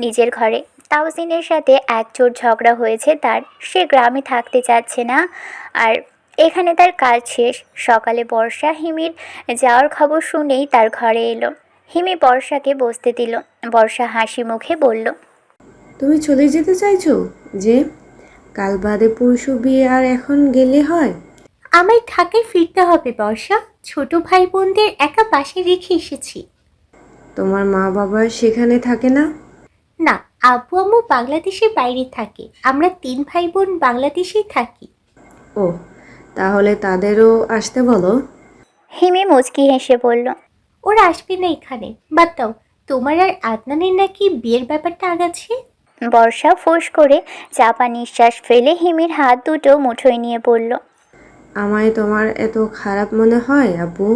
নিজের ঘরে। তাহসিনের সাথে একজোট ঝগড়া হয়েছে তার। সে গ্রামে থাকতে চাচ্ছে না, আর এখানে তার কাজ শেষ। সকালে বর্ষা হিমির যাওয়ার খবর শুনেই তার ঘরে এলো। হিমি বর্ষাকে বসতে দিল। বর্ষা হাসি মুখে বলল, তুমি চলে যেতে চাইছো যে? কাল বাদে পরশু বিয়ে, আর এখন গেলে হয়? আমার ঢাকায় ফিরতে হবে বর্ষা। ছোট ভাই বোনদের একা পাশে রেখে এসেছি। তোমার মা বাবা সেখানে থাকে না? না, আব্বু আম্মু বাংলাদেশের বাইরে থাকে। আমরা 3 ভাই বোন বাংলাদেশেই থাকি। ও, তাহলে তাদেরও আসতে বলো। হিমি মুচকি হেসে বলল, ওরা আসবে না এখানে। বাদ দাও, তোমার আর আদনানের নাকি বিয়ের ব্যাপারটা আগাচ্ছে। বর্ষা ফোঁস করে চাপা নিঃশ্বাস ফেলে হিমির হাত দুটো মুঠোয় নিয়ে বলল, আমায় তোমার এত খারাপ মনে হয় আপু?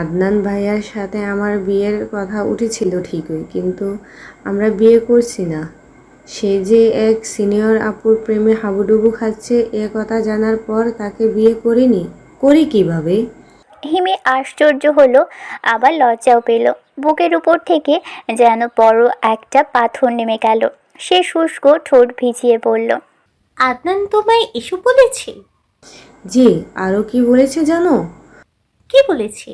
আদনান ভাইয়ার সাথে আমার বিয়ের কথা উঠেছিল ঠিকই, কিন্তু আমরা বিয়ে করছি না। সে যে এক সিনিয়র আপুর প্রেমে হাবুডুবু খাচ্ছে, এ কথা জানার পর তাকে বিয়ে করি কিভাবে? হিমি আশ্চর্য হলো, আবার লজ্জাও পেল। বুকের উপর থেকে যেন বড় একটা পাথর নেমে গেল। সে শুষ্ক ঠোঁট ভিজিয়ে বলল, আদনান তোমায় এসব বলেছে? জি, আরও কি বলেছে জানো? কি বলেছে?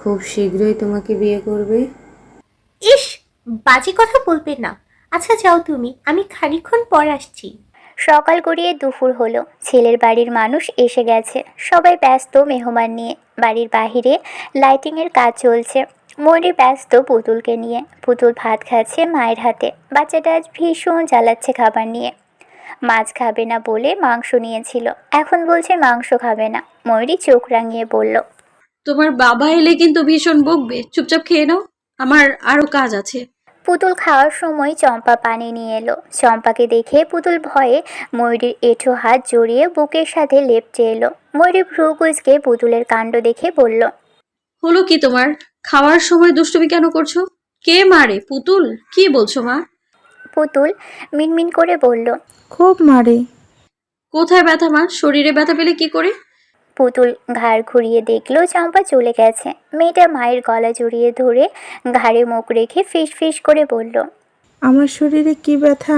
খুব শীঘ্রই তোমাকে বিয়ে করবে। ইস, বাজে কথা বলবে না। আচ্ছা যাও তুমি, আমি খানিকক্ষণ পর আসছি। সকাল গড়িয়ে দুপুর হলো। ছেলের বাড়ির মানুষ এসে গেছে। সবাই ব্যস্ত মেহমান নিয়ে। বাড়ির বাহিরে লাইটিংয়ের কাজ চলছে। ময়ূরী ব্যস্ত পুতুলকে নিয়ে। পুতুল ভাত খাচ্ছে মায়ের হাতে। বাচ্চাটা আজ ভীষণ জ্বালাচ্ছে খাবার নিয়ে। মাছ খাবে না বলে মাংস নিয়েছিল, এখন বলছে মাংস খাবে না। ময়ূরী চোখ রাঙিয়ে বলল, তোমার বাবা এলে কিন্তু ভীষণ বকবে। চুপচাপ খেয়ে নাও, আমার আরো কাজ আছে। পুতুল খাওয়ার সময় চম্পা পানি নিয়ে এলো। চম্পাকে দেখে পুতুল ভয়ে ময়ূরীর এঁঠো হাত জড়িয়ে বুকের সাথে লেপটে এলো। ময়ূরী ভ্রু কুঁচকে পুতুলের কাণ্ড দেখে বলল, হলো কি তোমার? খাওয়ার সময় দুষ্টুমি কেন করছো? কে মারে? পুতুল? কি বলছো মা? পুতুল মিনমিন করে বলল, খুব মারে। কোথায় ব্যথা মা? শরীরে ব্যথা পেলে কি করে? পুতুল ঘাড় ঘুরিয়ে দেখলো চম্পা চলে গেছে। মেয়েটা মায়ের গলা জড়িয়ে ধরে ঘাড়ে মুখ রেখে ফিস ফিস করে বলল, আমার শরীরে কি ব্যথা?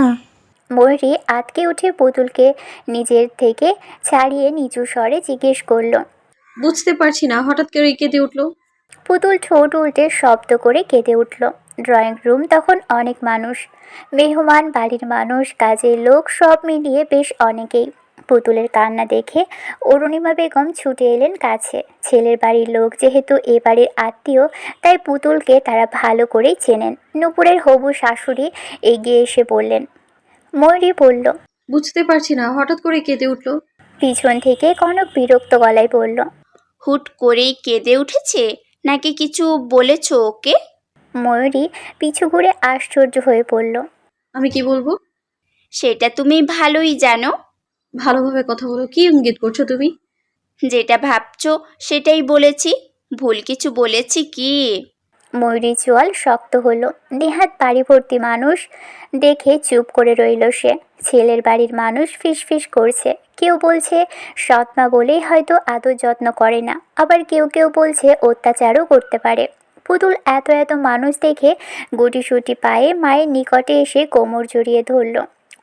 ময়ূরী আতকে উঠে পুতুলকে নিজের থেকে ছাড়িয়ে নিচু স্বরে জিজ্ঞেস করলো। বুঝতে পারছি না, হঠাৎ করে কেঁদে উঠলো। পুতুল ঠোঁট উল্টে শব্দ করে কেঁদে উঠল। ড্রয়িং রুম তখন অনেক মানুষ, মেহমান, বাড়ির মানুষ, কাজের লোক, সব মিলিয়ে বেশ অনেকেই। পুতুলের কান্না দেখে অরুণিমা বেগম ছুটে এলেন কাছে। ছেলের বাড়ির লোক যেহেতু এ বাড়ির আত্মীয়, তাই পুতুলকে তারা ভালো করেই চেনেন। নূপুরের হবু শাশুড়ি এগিয়ে এসে বললেন। ময়ূরী বলল, বুঝতে পারছি না, হঠাৎ করে কেঁদে উঠলো। পিছন থেকে কনক বিরক্ত গলায় বলল, হুট করেই কেঁদে উঠেছে নাকি কিছু বলেছো ওকে? ময়ূরী পিছু ঘুরে আশ্চর্য হয়ে পড়ল। আমি কি বলবো? সেটা তুমি ভালোই জানো। ভালোভাবে কথা বলো, কি ইঙ্গিত করছো তুমি? যেটা ভাবছো সেটাই বলেছি। ভুল কিছু বলেছি কি? ময়ূরী চোয়াল শক্ত হলো। নেহাত বাড়ি ভর্তি মানুষ দেখে চুপ করে রইল সে। ছেলের বাড়ির মানুষ ফিসফিস করছে। কেউ বলছে সৎমা বলেই হয়তো আদর যত্ন করে না, আবার কেউ কেউ বলছে অত্যাচারও করতে পারে। পুতুল এত এত মানুষ দেখে গুটিসুটি পায়ে মায়ের নিকটে এসে কোমর জড়িয়ে ধরল।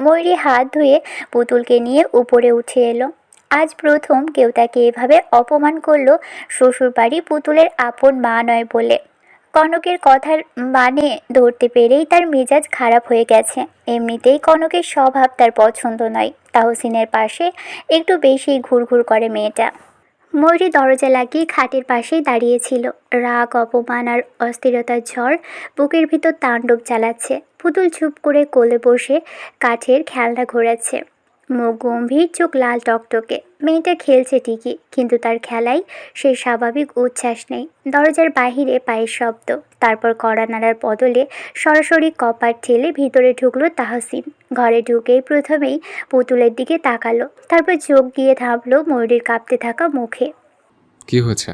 ময়ূরী হাত ধুয়ে পুতুলকে নিয়ে উপরে উঠে এলো। আজ প্রথম কেউ তাকে এভাবে অপমান করলো, শ্বশুরবাড়ি পুতুলের আপন মা নয় বলে। কনকের কথার মানে ধরতে পেরেই তার মেজাজ খারাপ হয়ে গেছে। এমনিতেই কনকের স্বভাব তার পছন্দ নয়। তাহসিনের পাশে একটু বেশি ঘুরঘুর করে মেয়েটা। ময়ূরী দরজা লাগিয়ে খাটের পাশেই দাঁড়িয়েছিল। রাগ, অপমান আর অস্থিরতার ঝড় বুকের ভিতর তাণ্ডব চালাচ্ছে। পুতুল চুপ করে কোলে বসে কাঠের খেলনা ঘোরাচ্ছে। মুখ গম্ভীর, চোখ লাল টকটকে। মেয়েটা খেলছে ঠিকই, কিন্তু তার খেলায় সেই স্বাভাবিক উচ্ছ্বাস নেই। দরজার বাহিরে পায়ের শব্দ, তারপর কড়া নাড়ার বদলে সরাসরি কপাট ঠেলে ভিতরে ঢুকলো তাহসিন। ঘরে ঢুকেই প্রথমেই পুতুলের দিকে তাকালো, তারপর চোখ গিয়ে থামলো ময়ূরীর কাঁপতে থাকা মুখে। কি হয়েছে?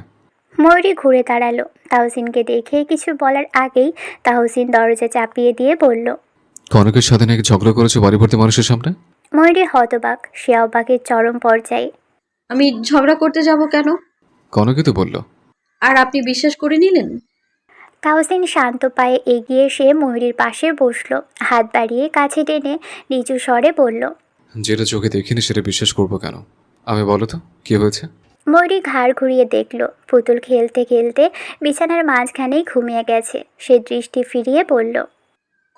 ময়ূরী ঘুরে দাঁড়ালো। তাহসিনকে দেখে কিছু বলার আগেই তাহসিন দরজা চাপিয়ে দিয়ে বলল, কনকের সাথে নাকি ঝগড়া করেছো বাড়ি ভর্তি মানুষের সামনে? ময়ূরী হতবাক, সে অবাকের চরম পর্যায়ে। আমি ঝগড়া করতে যাব কেন? কনকে তো বললো। আর আপনি বিশ্বাস করে নিলেন? তাহসিন শান্ত পায়ে এগিয়ে এসে ময়ূরীর পাশে বসলো। হাত বাড়িয়ে কাছে টেনে নিচু স্বরে বলল, যেটা চোখে দেখিনি সেটা বিশ্বাস করবো কেন? আমি বলো তো কি হয়েছে? ময়ূরী ঘাড় ঘুরিয়ে দেখল পুতুল খেলতে খেলতে বিছানার মাঝখানেই ঘুমিয়ে গেছে। সে দৃষ্টি ফিরিয়ে বলল,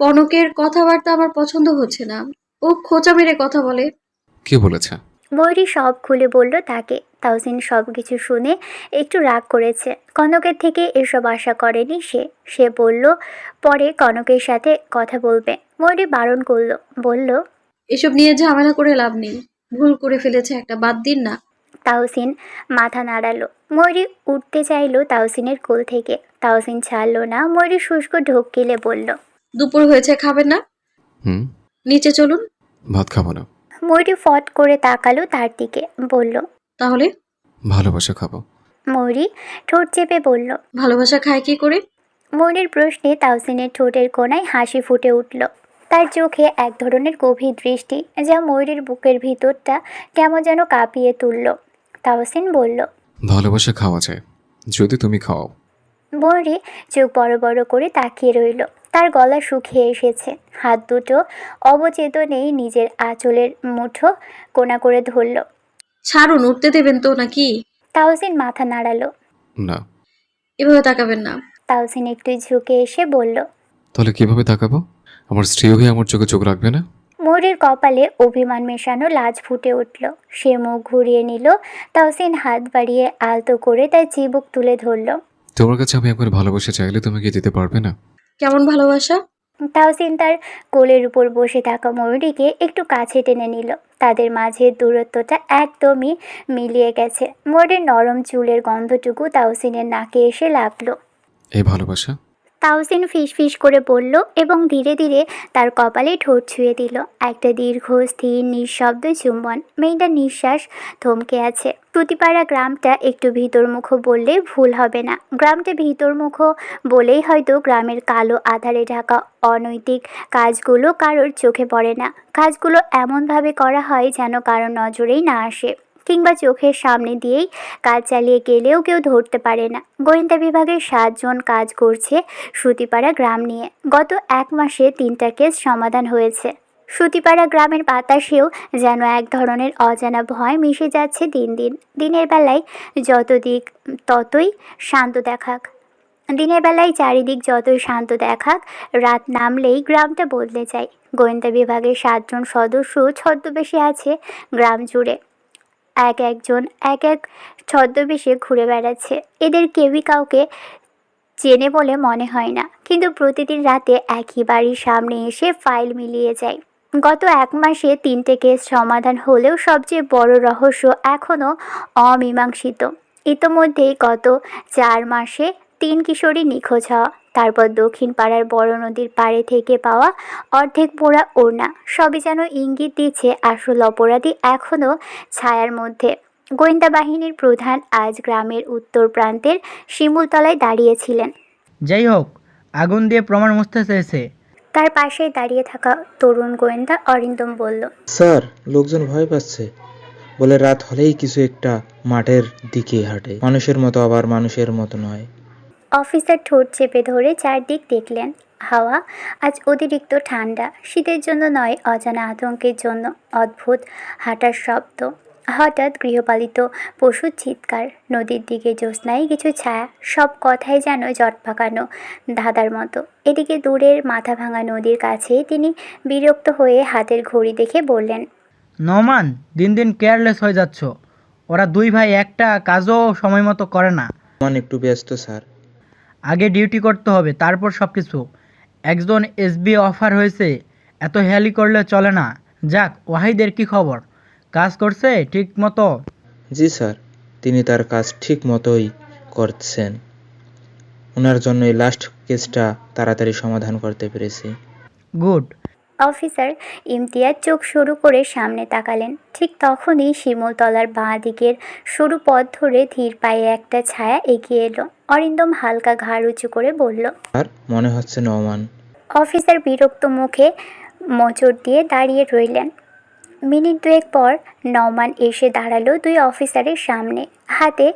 কনকের কথাবার্তা আমার পছন্দ হচ্ছে না। ও খোঁচা মেরে কথা বলে। কে বলেছে? ময়ূরী সব খুলে বলল তাকে। তাওসিন সব কিছু শুনে একটু রাগ করেছে। কনকের থেকে এসব আশা করেনি সে। সে বলল পরে কনকের সাথে কথা বলবে। ময়ূরী বারণ করলো, বলল, এসব নিয়ে ঝামেলা করে লাভ নেই। ভুল করে ফেলেছে একটা, বাদ দিন না। তাওসিন মাথা নাড়ালো। ময়ূরী উঠতে চাইলো তাওসিনের কোল থেকে। তাওসিন ছাড়লো না। ময়ূরী শুষ্ক ঢোক গিলে বলল, দুপুর হয়েছে, খাবেন না? হুম, নিচে চলুন। ভাত খাবো না। ময়ূরী ফট করে তাকালো তার দিকে, বলল, তাহলে? ভালোবাসা খাবো। ময়ূরী ঠোঁট চেপে বলল। ভালোবাসা খায় কি করে? ময়ূরীর প্রশ্নে তাওসিনের ঠোঁটের কোণায় হাসি ফুটে উঠল। তার চোখে এক ধরনের গভীর দৃষ্টি, যা ময়ূরীর বুকের ভিতরটা কেমন যেন কাঁপিয়ে তুলল। তাওসিন বলল, ভালোবাসা খাওয়া যায় যদি তুমি খাওয়াও। ময়ূরী চোখ বড় বড় করে তাকিয়ে রইল। তার গলা শুকিয়ে এসেছে। হাত দুটো অবচেতনেই নিজের আঁচলের মুঠো কোনা করে ধরল। ছাড়ুন, উঠতে দেবেন তো নাকি? তাওসিন মাথা নাড়ালো। না। এভাবে তাকাবেন না। তাওসিন একটু ঝুঁকে এসে বলল, তাহলে কিভাবে তাকাবো? আমার স্ত্রী হয়ে আমার চোখে চোখ রাখবে না? ময়ূরীর কপালে অভিমান মেশানো লাজ ফুটে উঠল। সে মুখ ঘুরিয়ে নিল। তাওসিন হাত বাড়িয়ে আলতো করে তার চিবুক তুলে ধরল। তোমার কাছে আমি একবার ভালোবাসা চাইলে তুমি কি দিতে পারবে না? কেমন ভালোবাসা? তাওসিন তার কোলের উপর বসে থাকা ময়ূরীকে একটু কাছে টেনে নিল। তাদের মাঝে দূরত্বটা একদমই মিলিয়ে গেছে। ময়ূরীর নরম চুলের গন্ধটুকু তাওসিনের নাকে এসে লাগলো। এই ভালোবাসা? তাওসিন ফিসফিস করে বলল এবং ধীরে ধীরে তার কপালে ঠোঁট ছুঁয়ে দিল। একটা দীর্ঘ স্থির নিঃশব্দ চুম্বন। মেয়েটার নিঃশ্বাস থমকে আছে। প্রতিপাড়া গ্রামটা একটু ভিতরমুখ বললে ভুল হবে না। গ্রামটা ভিতরমুখ বলেই হয়তো গ্রামের কালো আধারে ঢাকা অনৈতিক কাজগুলো কারোর চোখে পড়ে না। কাজগুলো এমনভাবে করা হয় যেন কারোর নজরেই না আসে, কিংবা চোখের সামনে দিয়েই কাজ চালিয়ে গেলেও কেউ ধরতে পারে না। গোয়েন্দা বিভাগের 7 জন কাজ করছে সুতিপাড়া গ্রাম নিয়ে। গত 1 মাসে 3টা কেস সমাধান হয়েছে। সুতিপাড়া গ্রামের বাতাসেও যেন এক ধরনের অজানা ভয় মিশে যাচ্ছে দিন দিন। দিনের বেলায় চারিদিক যতই শান্ত দেখাক, রাত নামলেই গ্রামটা বদলে যায়। গোয়েন্দা বিভাগের 7 জন সদস্য ছদ্মবেশে আছে গ্রাম জুড়ে। একজন এক ছদ্মবেশে ঘুরে বেড়াচ্ছে। এদের কেউই কাউকে চেনে বলে মনে হয় না, কিন্তু প্রতিদিন রাতে একই বাড়ির সামনে এসে ফাইল মিলিয়ে যায়। গত 1 মাসে 3টে কেস সমাধান হলেও সবচেয়ে বড় রহস্য এখনও অমীমাংসিত। ইতোমধ্যেই গত 4 মাসে 3 কিশোরী নিখোঁজ হওয়া, তারপর দক্ষিণ পাড়ার বড় নদীর পাড়ে থেকে পাওয়া অর্ধেক পোড়া ওড়না, সবই যেন ইঙ্গিত দিচ্ছে আসল অপরাধী এখনও ছায়ার মধ্যে। গোয়েন্দা বাহিনীর প্রধান আজ গ্রামের উত্তর প্রান্তের শিমুলতলায় দাঁড়িয়েছিলেন। যাই হোক, আগুন দিয়ে প্রমাণ মুছতে চেয়েছে। তার পাশেই দাঁড়িয়ে থাকা তরুণ গোয়েন্দা অরিন্দম বলল, স্যার, লোকজন ভয় পাচ্ছে বলে রাত হলেই কিছু একটা মাঠের দিকে হাঁটে। মানুষের মতো, আবার মানুষের মতো নয়। অফিসার ঠোঁট চেপে ধরে চারদিক দেখলেন। হাওয়া আজ অতিরিক্ত ঠান্ডা। শীতের জন্য নয়, অজানা আতঙ্কের জন্য। অদ্ভুত হাঁটার শব্দ, হঠাৎ গৃহপালিত পশুর চিৎকার, নদীর দিকে জ্যোৎস্নায় কিছু ছায়া, সব কথাই যেন জট পাকানো ধাঁধার মতো। এদিকে দূরের মাথা ভাঙা নদীর কাছেই তিনি বিরক্ত হয়ে হাতের ঘড়ি দেখে বললেন, নমান, দিন দিন কেয়ারলেস হয়ে যাচ্ছ। ওরা 2 ভাই একটা কাজও সময় মতো করে না। মান একটু ব্যস্ত স্যার। আগে ডিউটি করতে হবে, তারপর সব কিছু। একজন এসবি অফার হয়েছে, এত হেয়ালি করলে চলে না। যাক, ওয়াহিদের কি খবর? কাজ করছে ঠিক মতো? জি স্যার, তিনি তার কাজ ঠিক মতোই করছেন। ওনার জন্যই লাস্ট কেসটা তাড়াতাড়ি সমাধান করতে পেরেছি। গুড। অফিসার ইমতিয়াজ চোখ শুরু করে সামনে তাকালেন। ঠিক তখনই শিমুলতলার বাঁ দিকের সরু পথ ধরে ধীর পায়ে একটা ছায়া এগিয়ে এলো। অরিন্দম হালকা ঘাড় উঁচু করে বলল, আর মনে হচ্ছে নওমান। অফিসার বিরক্ত মুখে মোচড় দিয়ে দাঁড়িয়ে রইলেন। মিনিট 2 পর নওমান এসে দাঁড়ালো 2 অফিসারের সামনে। হাতে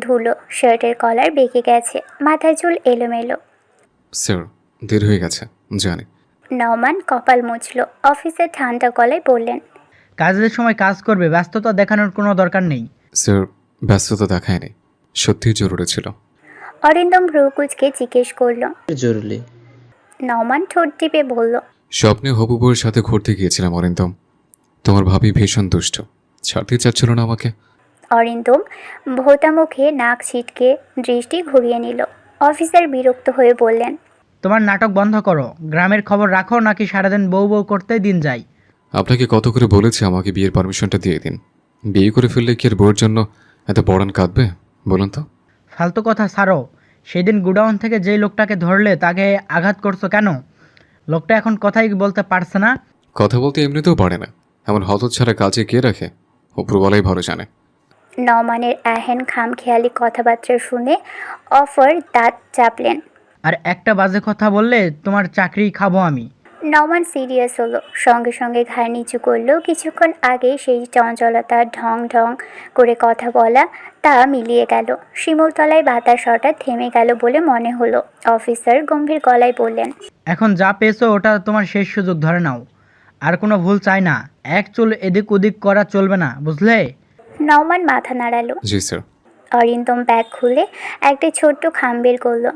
ধুলো, শার্টের কলার বেঁকে গেছে, মাথায় চুল এলোমেলো। স্যার, দেরি হয়ে গেছে জানি। নওমান কপাল মুছল। অফিসার ঠান্ডা গলায় বললেন, কাজের সময় কাজ করবে, ব্যস্ততা দেখানোর কোনো দরকার নেই। স্যার, ব্যস্ততা দেখায়নি, সত্যিই জরুরি ছিল। অরিন্দম ভ্রুকুচকে জিজ্ঞেস করলো। জরুরি। নওমান ঠোঁট টিপে বলল। স্বপ্নে হবু বউয়ের সাথে ঘুরতে গিয়েছিলাম অরিন্দম। তোমার ভাবি ভীষণ দুষ্ট, ছাড়তে চাচ্ছিল না আমাকে। অরিন্দম ভোতা মুখে নাক ছিটকে দৃষ্টি ঘুরিয়ে নিল। অফিসার বিরক্ত হয়ে বললেন। তোমার নাটক বন্ধ করো, গ্রামের খবর রাখো নাকি সারাদিন বউ বউ করতেই দিন যায়। আপনাকে কত করে বলেছি আমাকে বিয়ের পারমিশনটা দিয়ে দিন। বিয়ে করে ফেললে কি আর বউয়ের জন্য এত পড়ান কাঁদবে বলুন তো? ফালতু কথা ছাড়ো। সেদিন গুডাউন থেকে যেই লোকটাকে ধরলে তাকে আঘাত করছো কেন? লোকটা এখন কথাই বলতে পারছে না। কথা বলতে এমনিতেও পারে না, এমন হতচ্ছাড়া কাজে কে রাখে? উপরওয়ালাই ভালো জানে। নওমানের এহেন খামখেয়ালি কথাবার্তা শুনে অফার দাঁত চাপলেন। আর একটা বাজে কথা বললে তোমার চাকরি খাবো আমি। নওমান সিরিয়াস হলো, সঙ্গে সঙ্গে ঘাড় নিচু করলো। কিছুক্ষণ আগে সেই চঞ্চলতা, ঢং ঢং করে কথা বলা, তা মিলিয়ে গেল। শিমুলতলায় বাতাস হঠাৎ থেমে গেল বলে মনে হলো। অফিসার গম্ভীর গলায় বললেন। এখন যা পেয়েছো ওটা তোমার শেষ সুযোগ, ধরে নাও। আর কোনো ভুল চাই না, এক চুল এদিক ওদিক করা চলবে না, বুঝলে? নওমান মাথা নাড়ালো। জি স্যার। অরিন্দম ব্যাগ খুলে একটা ছোট্ট খাম বের করলো।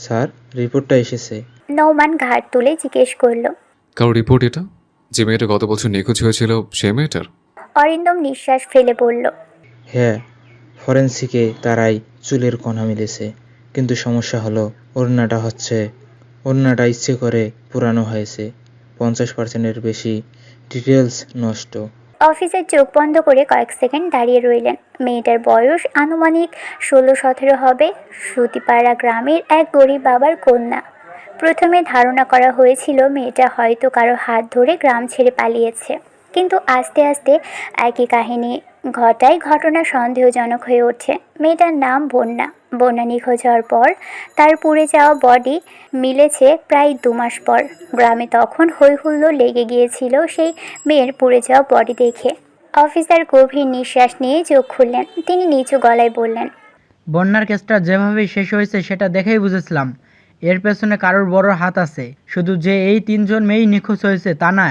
স্যার, রিপোর্টটা এসেছে। নওমান ঘাড় তুলে জিজ্ঞেস করলো। কারো রিপোর্ট এটা? যে মেয়েটা গত বছর নিখোঁজ হয়েছিল সে মেয়েটার? অরিন্দম নিঃশ্বাস ফেলে বলল। হ্যাঁ, ফরেন্সিকে তারাই চুলের কণা মিলেছে, কিন্তু সমস্যা হলো ওড়নাটা ইচ্ছে করে পুরানো হয়েছে। 50%-এর বেশি ডিটেলস নষ্ট। অফিসের চোখ বন্ধ করে কয়েক সেকেন্ড দাঁড়িয়ে রইলেন। মেয়েটার বয়স আনুমানিক 16-17 হবে। সুতিপাড়া গ্রামের এক গরিব বাবার কন্যা। প্রথমে ধারণা করা হয়েছিল মেয়েটা হয়তো কারো হাত ধরে গ্রাম ছেড়ে পালিয়েছে, কিন্তু আস্তে আস্তে একই কাহিনী ঘটায় ঘটনা সন্দেহজনক হয়ে ওঠে। মেয়েটার নাম বন্যা। বন্যা নিখোঁজ হওয়ার পর তার পুড়ে যাওয়া বডি মিলেছে প্রায় 2 মাস পর। গ্রামে তখন হইহুল্লোড় লেগে গিয়েছিল সেই মেয়ের পুড়ে যাওয়া বডি দেখে। অফিসার গভীর নিঃশ্বাস নিয়ে চোখ খুললেন। তিনি নিচু গলায় বললেন। বন্যার কেসটা যেভাবে শেষ হয়েছে সেটা দেখেই বুঝেছিলাম এর পেছনে কারোর বড় হাত আছে। শুধু যে এই 3জন মেয়েই নিখোঁজ হয়েছে তা না,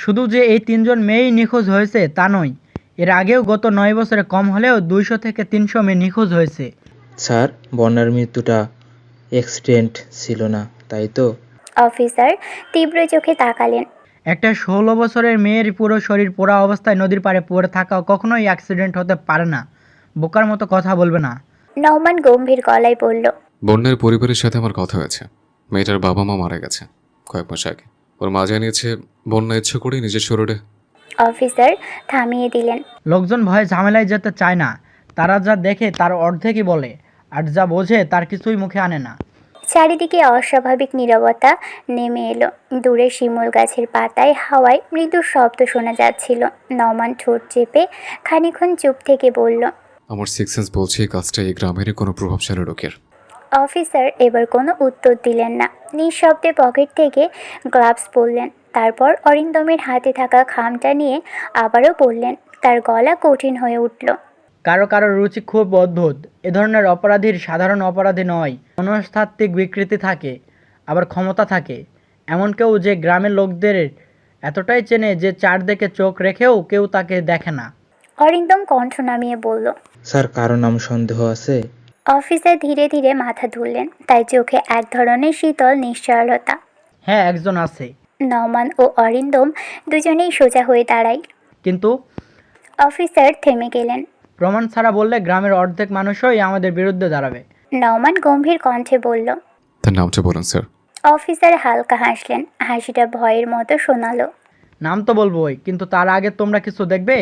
শুধু যে এই 3জন মেয়েই নিখোঁজ হয়েছে তা নয়, এর আগেও গত 9 বছরে কম হলেও 200 থেকে 300 মেয়ে নিখোঁজ হয়েছে। স্যার, বন্যার মৃত্যুটা অ্যাক্সিডেন্ট ছিল না, তাই তো? অফিসার তীব্র চোখে তাকালেন। একটা 16 বছরের মেয়ের পুরো শরীর পোড়া অবস্থায় নদীর পাড়ে পড়ে থাকা কখনোই অ্যাক্সিডেন্ট হতে পারে না। বোকার মতো কথা বলবে না। নওমান গম্ভীর গলায় বলল। বন্যার পরিবারের সাথে আমার কথা হয়েছে। মেয়েটার বাবা মা মারা গেছে কয়েক মাস আগে। ওর মা জানিয়েছে বন্যা ইচ্ছে করেই নিজের শরীরে। অফিসার থামিয়ে দিলেন। লোকজন ভয়ে ঝামেলায় যেতে চায় না। তারা যা দেখে তার অর্ধেকই বলে, আর যা বোঝে তার কিছুই মুখে আনে না। চারিদিকে অস্বাভাবিক নীরবতা নেমে এলো। দূরে শিমুল গাছের পাতায় হাওয়ায় মৃদু শব্দ শোনা যাচ্ছিল। নওমান ঠোঁট চেপে খানিকক্ষণ চুপ থেকে বলল। আমার সিক্স সেন্স বলছে এই কাজটা এই গ্রামেরই কোনো প্রভাবশালী লোকের। অফিসার এবার কোনো উত্তর দিলেন না। নিঃশব্দে পকেট থেকে গ্লাভস পরলেন। তারপর অরিন্দমের হাতে থাকা খামটা নিয়ে আবারও বললেন। তার গলা কঠিন হয়ে উঠল। কারো কারো রুচি খুব অদ্ভুত। এ ধরনের অপরাধীর সাধারণ অপরাধী নয়, মনস্তাত্ত্বিক বিকৃতি থাকে, আবার ক্ষমতা থাকে। এমন কেউ যে গ্রামের লোকদের এতটাই চেনে যে চারদিকে চোখ রেখেও কেউ তাকে দেখে না। অরিন্দম কণ্ঠ নামিয়ে বলল। স্যার, কারো নাম সন্দেহ আছে? অফিসার ধীরে ধীরে মাথা তুললেন। তাই চোখে এক ধরনের শীতল নিশ্চলতা। হ্যাঁ, একজন আছে। নওমান ও অরিন্দম দুজনেই সোজা হয়ে দাঁড়ায়। কিন্তু অফিসার থেমে গেলেন। প্রমাণ ছাড়া বললে গ্রামের অর্ধেক মানুষই আমাদের বিরুদ্ধে দাঁড়াবে। নওমান গম্ভীর কণ্ঠে বলল। তার নামটা বলুন স্যার। অফিসার হালকা হাসলেন। হাসিটা ভয়ের মতো শোনালো। নাম তো বলবোই, কিন্তু তার আগে তোমরা কিছু দেখবে।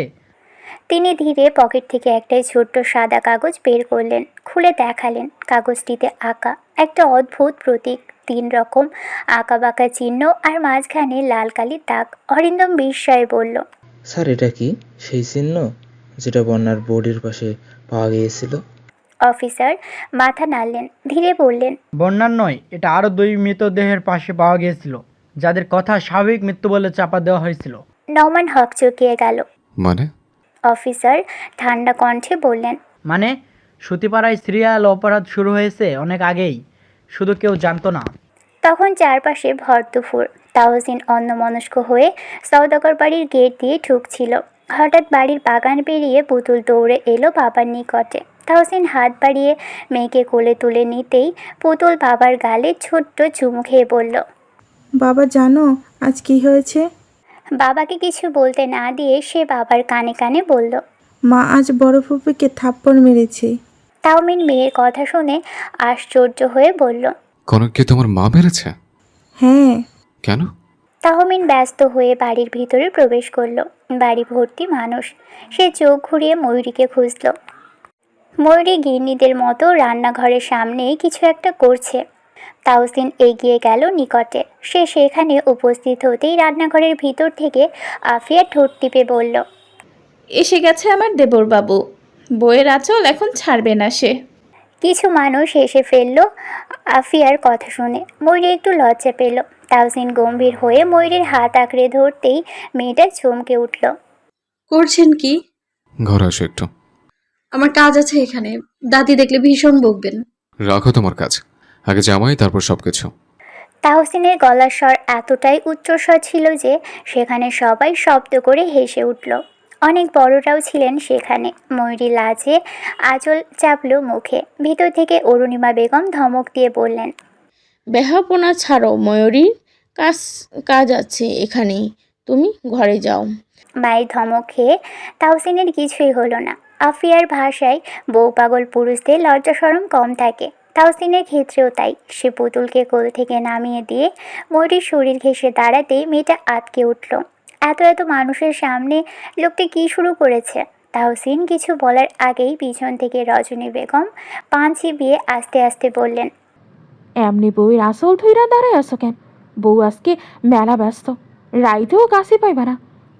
তিনি ধীরে পকেট থেকে একটা ছোট্ট সাদা কাগজ বের করলেন। খুলে দেখালেন। কাগজটিতে আঁকা একটা অদ্ভুত প্রতীক। 3 রকম আঁকা বাঁকা চিহ্ন আর মাঝখানে লাল কালির দাগ। অরিন্দম বিস্ময়ে বলল। স্যার, এটা কি সেই চিহ্ন যেটা বন্যার বডির পাশে পাওয়া গিয়েছিল? অফিসার মাথা নাড়লেন। ধীরে বললেন। বন্যার নয়, এটা আরও 2 মৃতদেহের পাশে পাওয়া গিয়েছিল, যাদের কথা স্বাভাবিক মৃত্যু বলে চাপা দেওয়া হয়েছিল। নওমান হকচকিয়ে গেল। মানে? অফিসার ঠান্ডা কণ্ঠে বললেন। মানে সুতিপাড়ায় সিরিয়াল অপরাধ শুরু হয়েছে অনেক আগেই, শুধু কেউ জানতো না। তখন চারপাশে ভর দুপুর। তাহসিন অন্যমনস্ক হয়ে সওদাগর বাড়ির গেট দিয়ে ঢুকছিল। হঠাৎ বাড়ির বাগান পেরিয়ে পুতুল দৌড়ে এলো বাবার নিকটে। তাহসিন হাত বাড়িয়ে মেয়েকে কোলে তুলে নিতেই পুতুল বাবার গালে ছোট্ট চুমু খেয়ে বলল, বাবা জানো আজ কি হয়েছে? বাবাকে কিছু বলতে না দিয়ে সে বাবার কানে কানে বলল। মা আজ বড় ফুপিকে থাপ্পড় মেরেছে। তাহমিন মেয়ের কথা শুনে আশ্চর্য হয়ে বলল, কনককে তোমার মা মেরেছে? হ্যাঁ। কেন? তাহমিন ব্যস্ত হয়ে বাড়ির ভিতরে প্রবেশ করলো। বাড়ি ভর্তি মানুষ। সে চোখ ঘুরিয়ে ময়ূরীকে খুঁজল। ময়ূরী গিন্নিদের মতো রান্নাঘরের সামনেই কিছু একটা করছে। তাহসিন এগিয়ে গেল নিকটে। সে সেখানে উপস্থিত হতেই রান্নাঘরের ভিতর থেকে আফিয়া ঠোঁট টিপে বলল, এসে গেছে আমার দেবর বাবু, বইয়ের আঁচল এখন ছাড়বে না সে। কিছু মানুষ এসে ফেলল আফিয়ার কথা শুনে। ময়ূরী একটু লজ্জা পেল। তাহসিন গম্ভীর হয়ে ময়ূরীর হাত আঁকড়ে ধরতেই মেয়েটা চমকে উঠল। করছেন কি? ঘরে আসো একটু। আমার কাজ আছে এখানে, দাদি দেখলে ভীষণ বকবেন। রাখো তোমার কাজ, আগে জামাই তারপর সবকিছু। তাহসিনের গলার স্বর এতটাই উচ্চস্বর ছিল যে সেখানে সবাই শব্দ করে হেসে উঠল। অনেক বড়রাও ছিলেন সেখানে। ময়ূরী লাজে আঁচল চাপল মুখে। ভিতর থেকে অরুণিমা বেগম ধমক দিয়ে বললেন, বেহাপনা ছাড়ো ময়ূরীর, কাজ আছে এখানেই, তুমি ঘরে যাও। মায়ের ধমক খেয়ে তাহসিনের কিছুই হলো না। আফিয়ার ভাষায় বউ পাগল পুরুষদের লজ্জা শরম কম থাকে। তাহসিনের ক্ষেত্রেও তাই। সে পুতুলকে কোল থেকে নামিয়ে দিয়ে ময়ূরীর শরীর ঘেঁষে দাঁড়াতেই মেয়েটা আটকে উঠল। এত মানুষের সামনে লোকটি কী শুরু করেছে? তাহসিন কিছু বলার আগেই পিছন থেকে রজনী বেগম পান চিবিয়ে আস্তে আস্তে বললেন, এমনি বউয়ের আসল ধইরা দাঁড়ায় আছো কেন? বউ আজকে মেলা ব্যস্ত, রাইতেও কাছে পাইবা না।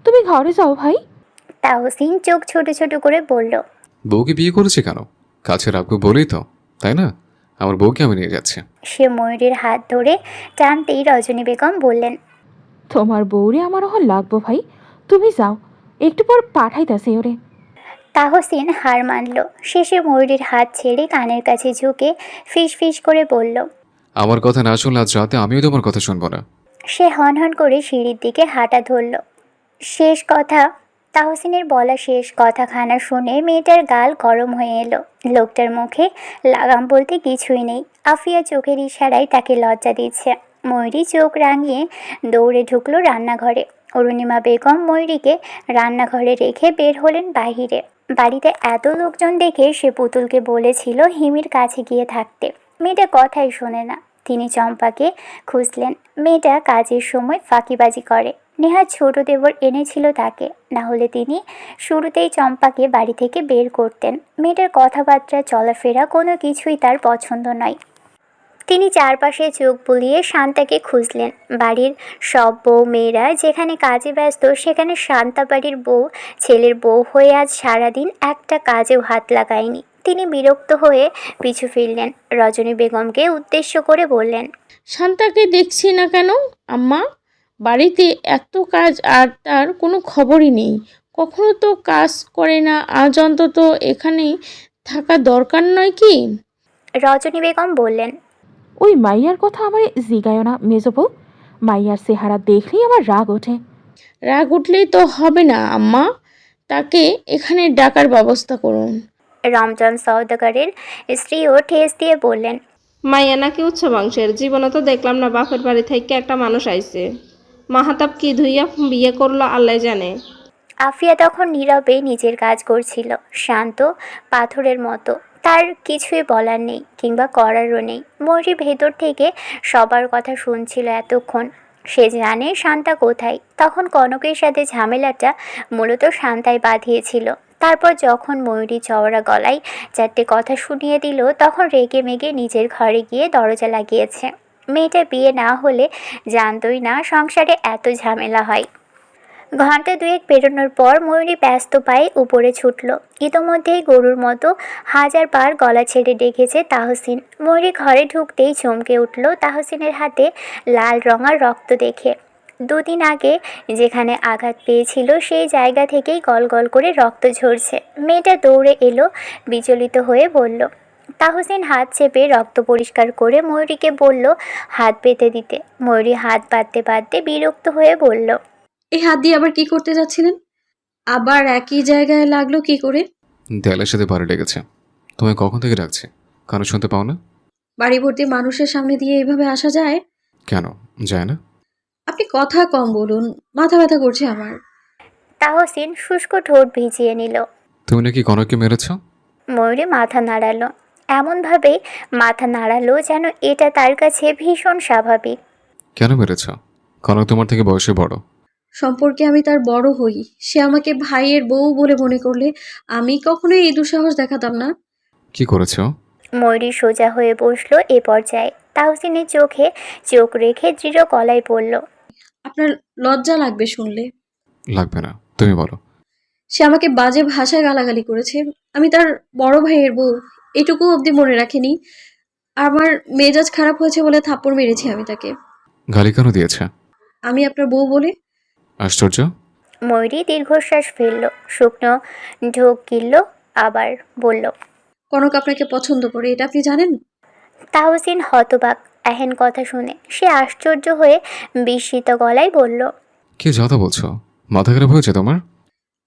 তুমি ঘরে যাও ভাই। তাহসিন চোখ ছোট ছোট করে বলল, বউকে বিয়ে করেছে কেন? কাছে রাখবো বলেই তো, তাই না? আমার বউকে আমি নিয়ে যাচ্ছি। সে ময়ূরীর হাত ধরে টানতেই রজনী বেগম বললেন, তোমার বউরে আমার ওহ লাগবো ভাই, তুমি যাও, একটু পর পাঠাইতাছি ওরে। তাহসিন হার মানল। শেষে ময়ূরীর হাত ছেড়ে কানের কাছে ঝুঁকে ফিস ফিস করে বলল, আমার কথা না শুনলে আজ রাতে আমিও তোমার কথা শুনবো না। সে হনহন করে সিঁড়ির দিকে হাঁটা ধরল। তাহসিনের বলা শেষ কথাখানা শুনে মেয়েটার গাল গরম হয়ে এলো। লোকটার মুখে লাগাম বলতে কিছুই নেই। আফিয়া চোখের ইশারায় তাকে লজ্জা দিচ্ছে। ময়ূরী চোখ রাঙিয়ে দৌড়ে ঢুকলো রান্নাঘরে। অরুণিমা বেগম ময়ূরীকে রান্নাঘরে রেখে বের হলেন বাহিরে। বাড়িতে এত লোকজন দেখে সে পুতুলকে বলেছিল হিমির কাছে গিয়ে থাকতে। মেয়েটা কথাই শোনে না। তিনি চম্পাকে খুঁজলেন। মেয়েটা কাজের সময় ফাঁকিবাজি করে। নেহাত ছোট দেবর এনেছিল তাকে, না হলে তিনি শুরুতেই চম্পাকে বাড়ি থেকে বের করতেন। মেয়েটার কথাবার্তা চলাফেরা কোনো কিছুই তার পছন্দ নয়। তিনি চারপাশে চোখ বুলিয়ে শান্তাকে খুঁজলেন। বাড়ির সব বউ মেয়েরা যেখানে কাজে ব্যস্ত সেখানে শান্তা বাড়ির বউ ছেলের বউ হয়ে আজ সারাদিন একটা কাজেও হাত লাগায়নি। তিনি বিরক্ত হয়ে পিছু ফিরলেন। রজনী বেগমকে উদ্দেশ্য করে বললেন, শান্তাকে দেখছি না কেন আম্মা? বাড়িতে এত কাজ আর তার কোনো খবরই নেই। কখনো তো কাজ করে না, আজ অন্তত এখানেই থাকা দরকার নয় কি? রজনী বেগম বললেন, ওই মাইয়ার কথা আমার জিগায় না মেজো বউ। মাইয়ার চেহারা দেখলেই আমার রাগ ওঠে। রাগ উঠলেই তো হবে না আম্মা, তাকে এখানে ডাকার ব্যবস্থা করুন। রমজান সওদাগরের স্ত্রীও ঠেস দিয়ে বললেন, মাইয়া নাকি উচ্চ বংশের, জীবনে তো দেখলাম না বাপের বাড়ি থেকে একটা মানুষ আইছে। মাহাতাব কি ধুইয়া বিয়ে করলো আল্লাহ জানে। আফিয়া তখন নীরবে নিজের কাজ করছিল, শান্ত পাথরের মতো। তার কিছুই বলার নেই কিংবা করারও নেই। ময়ূরী ভেতর থেকে সবার কথা শুনছিল এতক্ষণ। সে জানে শান্তা কোথায়। তখন কনকের সাথে ঝামেলাটা মূলত শান্তাই বাঁধিয়েছিল। তারপর যখন ময়ূরী চওড়া গলায় চারটে কথা শুনিয়ে দিল, তখন রেগে মেগে নিজের ঘরে গিয়ে দরজা লাগিয়েছে। মেয়েটা বিয়ে না হলে জানতই না সংসারে এত ঝামেলা হয়। ঘন্টা দুয়েক পেরোনোর পর ময়ূরী ব্যস্ত পায়ে উপরে ছুটল। ইতোমধ্যেই গরুর মতো হাজার বার গলা ছেড়ে ডেকেছে তাহসিন। ময়ূরী ঘরে ঢুকতেই চমকে উঠল তাহসিনের হাতে লাল রঙার রক্ত দেখে। দুদিন আগে যেখানে আঘাত পেয়েছিল সেই জায়গা থেকেই গল গল করে রক্ত ঝরছে। মেয়েটা দৌড়ে এলো, বিচলিত হয়ে বলল। তাহসিন হাত চেপে রক্ত পরিষ্কার করে ময়ূরীকে বলল হাত বেঁধে দিতে। ময়ূরী হাত বাঁধতে বাঁধতে বিরক্ত হয়ে বলল, এই হাত দিয়ে আবার কি করতে যাচ্ছিলেন? আবার একই জায়গায় লাগলো কি করে? দেয়ালের সাথে বাড়ি লেগেছে। তোমায় কখন থেকে ডাকছে? কানে শুনতে পাও না? বাড়ি ভর্তি মানুষের সামনে দিয়ে এভাবে আসা যায়? কেন যায় না? আপনি কথা কম বলুন, মাথা ব্যথা করছে আমার। তাহসিন শুষ্ক ঠোঁট ভিজিয়ে নিল। তুমি নাকি কনককে মেরেছ? ময়ূরী মাথা নাড়ালো, এমনভাবে মাথা নাড়ালো যেন এটা তার কাছে ভীষণ স্বাভাবিক। কেন মেরেছ? কনক তোমার থেকে বয়সে বড়। সম্পর্কে আমি তার বড় হই, সে আমাকে ভাইয়ের বউ বলে মনে করলে আমি কখনোই এই দুঃসাহস দেখাতাম না। কি করেছো? ময়ূরী সোজা হয়ে বসলো এ পর্যায়ে। তাহসিনের চোখে চোখ রেখে দৃঢ় গলায় বলল, আপনার লজ্জা লাগবে শুনলে। লাগবে না, তুমি বলো। সে আমাকে বাজে ভাষায় গালাগালি করেছে। আমি তার বড় ভাইয়ের বউ, এটুকু অবধি মনে রাখেনি। আমার মেজাজ খারাপ হয়েছে বলে থাপ্পড় মেরেছি আমি তাকে। গালি কেন দিয়েছে? আমি আপনার বউ বলে। আশ্চর্য। ময়ূরী দীর্ঘশ্বাস ফেলল, শুকনো ঢোক গিলল, আবার বলল, কনক আপনাকে পছন্দ করে, এটা আপনি জানেন? তাহসিন হতবাক এহেন কথা শুনে। সে আশ্চর্য হয়ে বিস্মিত গলায় বলল, কি যাতা বলছো? মাথা খারাপ হয়েছে তোমার?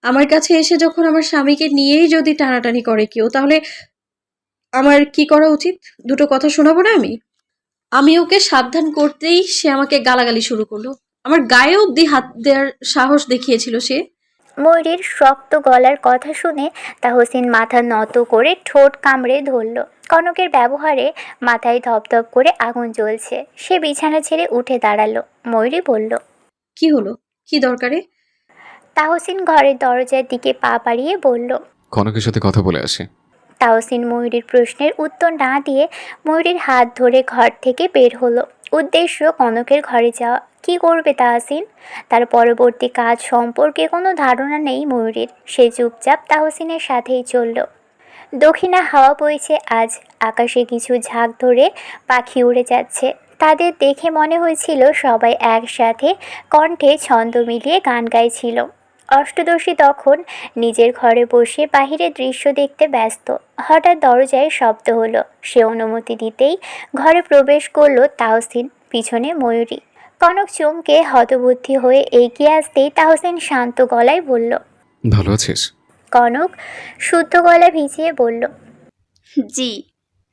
আমার কাছে এসে যখন আমার স্বামীকে নিয়েই যদি টানাটানি করে কেউ, তাহলে আমার কি করা উচিত? দুটো কথা শোনাবো না আমি? আমি ওকে সাবধান করতেই সে আমাকে গালাগালি শুরু করলো। আমার গায়ে অব্দি হাত দেওয়ার সাহস দেখিয়েছিল সে। ময়ূরীর শক্ত গলার কথা শুনে তাহসিন মাথা নত করে ঠোঁট কামড়ে ধরল। কনকের ব্যবহারে মাথায় ধপধপ করে আগুন জ্বলছে। সে বিছানা ছেড়ে উঠে দাঁড়ালো। ময়ূরী বলল, কি হলো? কি দরকারে? তাহসিন ঘরের দরজার দিকে পা বাড়িয়ে বলল। কনকের সাথে কথা বলে আসি। তাহসিন ময়ূরীর প্রশ্নের উত্তর না দিয়ে ময়ূরীর হাত ধরে ঘর থেকে বের হলো। উদ্দেশ্য কনকের ঘরে যাওয়া। কি করবে তাহসিন? তার পরবর্তী কাজ সম্পর্কে কোনো ধারণা নেই ময়ূরীর। সে চুপচাপ তাহসিনের সাথেই চলল। দক্ষিণা হাওয়া বইছে আজ। আকাশে কিছু ঝাঁক ধরে পাখি উড়ে যাচ্ছে। তাদের দেখে মনে হয়েছিল সবাই একসাথে কণ্ঠে ছন্দ মিলিয়ে গান গাইছিল। অষ্টদশী তখন নিজের ঘরে বসে বাহিরের দৃশ্য দেখতে ব্যস্ত। হঠাৎ দরজায় শব্দ হলো। সে অনুমতি দিতেই ঘরে প্রবেশ করলো তাহসিন, পিছনে ময়ূরী। কনক চমকে হতবুদ্ধি হয়ে এগিয়ে আসতেই তাহসিন শান্ত গলায় বলল, ভালো আছিস? কনক শুদ্ধ গলা ভিজিয়ে বলল, জি।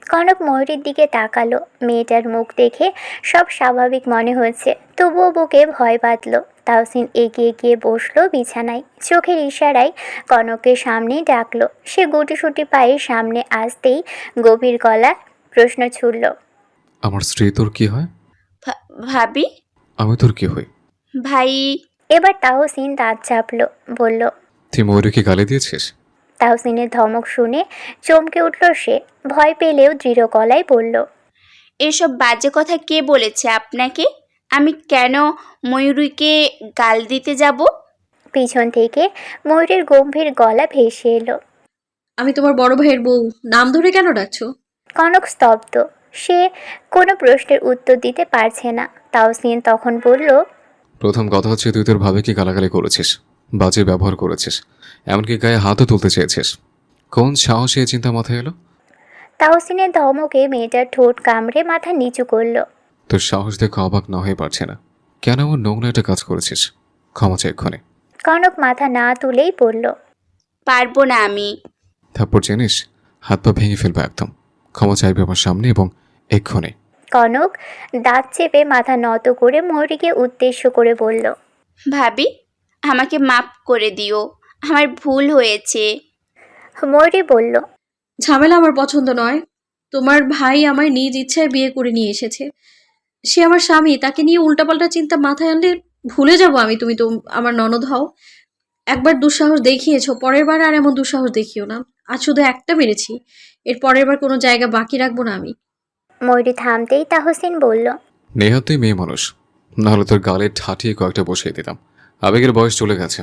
কনক ময়ূরীর দিকে তাকালো। মেয়েটার মুখ দেখে সব স্বাভাবিক মনে হয়েছে, তবুও বুকে ভয় বাঁধল। তাহসিন এগিয়ে গিয়ে বসলো বিছানায়। চোখের ইশারায় কনককে সামনে ডাকলো। সে গুটিসুটি পায়ে সামনে আসতেই গভীর গলা প্রশ্ন ছুড়ল, আমার স্ত্রী তোর কি হয়? ভাবি। আমি তোর কি হই? ভাই। এবার তাহসিন দাঁত চাপলো, বলল, তুই ময়ূরীকে গালি দিয়েছিস? তাহসিনের ধমক শুনে চমকে উঠল সে। ভয় পেলেও দৃঢ় গলায় বলল, এসব বাজে কথা কে বলেছে আপনাকে? আমি কেন ময়ূরীকে গাল দিতে যাব? পিছন থেকে ময়ূরের গম্ভীর গলা ভেসে এলো, আমি তোমার বড় ভাইয়ের বউ, নাম ধরে কেন ডাকছো? কনক স্তব্ধ। সে কোনো প্রশ্নের উত্তর দিতে পারছে না। তাহসিন তখন বলল, প্রথম কথা হচ্ছে তুই তোর ভাবিকে গালাগালি করেছিস, বাজে ব্যবহার করেছিস, এমনকি গায়ে হাতও তুলতে চেয়েছিস। কোন সাহসে এই চিন্তা মাথায় এলো? তাহসিনের ধমকে মেয়েটার ঠোঁট কামড়ে মাথা নিচু করলো। তোর সাহস দেখে অবাক না হয়ে পারছে না। কেন এমন নোংরা একটা কাজ করেছিস? ক্ষমা চাই এক্ষুনি। কনক মাথা না তুলেই বলল, পারবো না আমি। তারপর জানিস, হাত পা ভেঙে ফেলবো একদম। ক্ষমা চাইবে আমার সামনে এবং এক্ষুনি। কনক দাঁত চেপে মাথা নত করে ময়ূরীকে উদ্দেশ্য করে বলল, ভাবি, আমাকে মাফ করে দিও, আমার ভুল হয়েছে। ময়ূরী বলল, ঝামেলা আমার পছন্দ নয়। তোমার ভাই আমায় নিজ ইচ্ছায় বিয়ে করে নিয়ে এসেছে। সে আমার স্বামী, তাকে নিয়ে উল্টাপাল্টা চিন্তা মাথায় আনলে ভুলে যাব আমি তুমি তো আমার ননদ হও। একবার দুঃসাহস দেখিয়েছো, পরের বার আর এমন দুঃসাহস দেখিও না। আজ শুধু একটা মেরেছি, এর পরের বার কোনো জায়গা বাকি রাখবো না আমি। ময়ূরী থামতেই তাহসিন বলল, নেহা তুই মেয়ে মানুষ, নাহলে তোর গালে ঠাটিয়ে কয়েকটা বসিয়ে দিতাম। আবেগের বয়স চলে গেছে,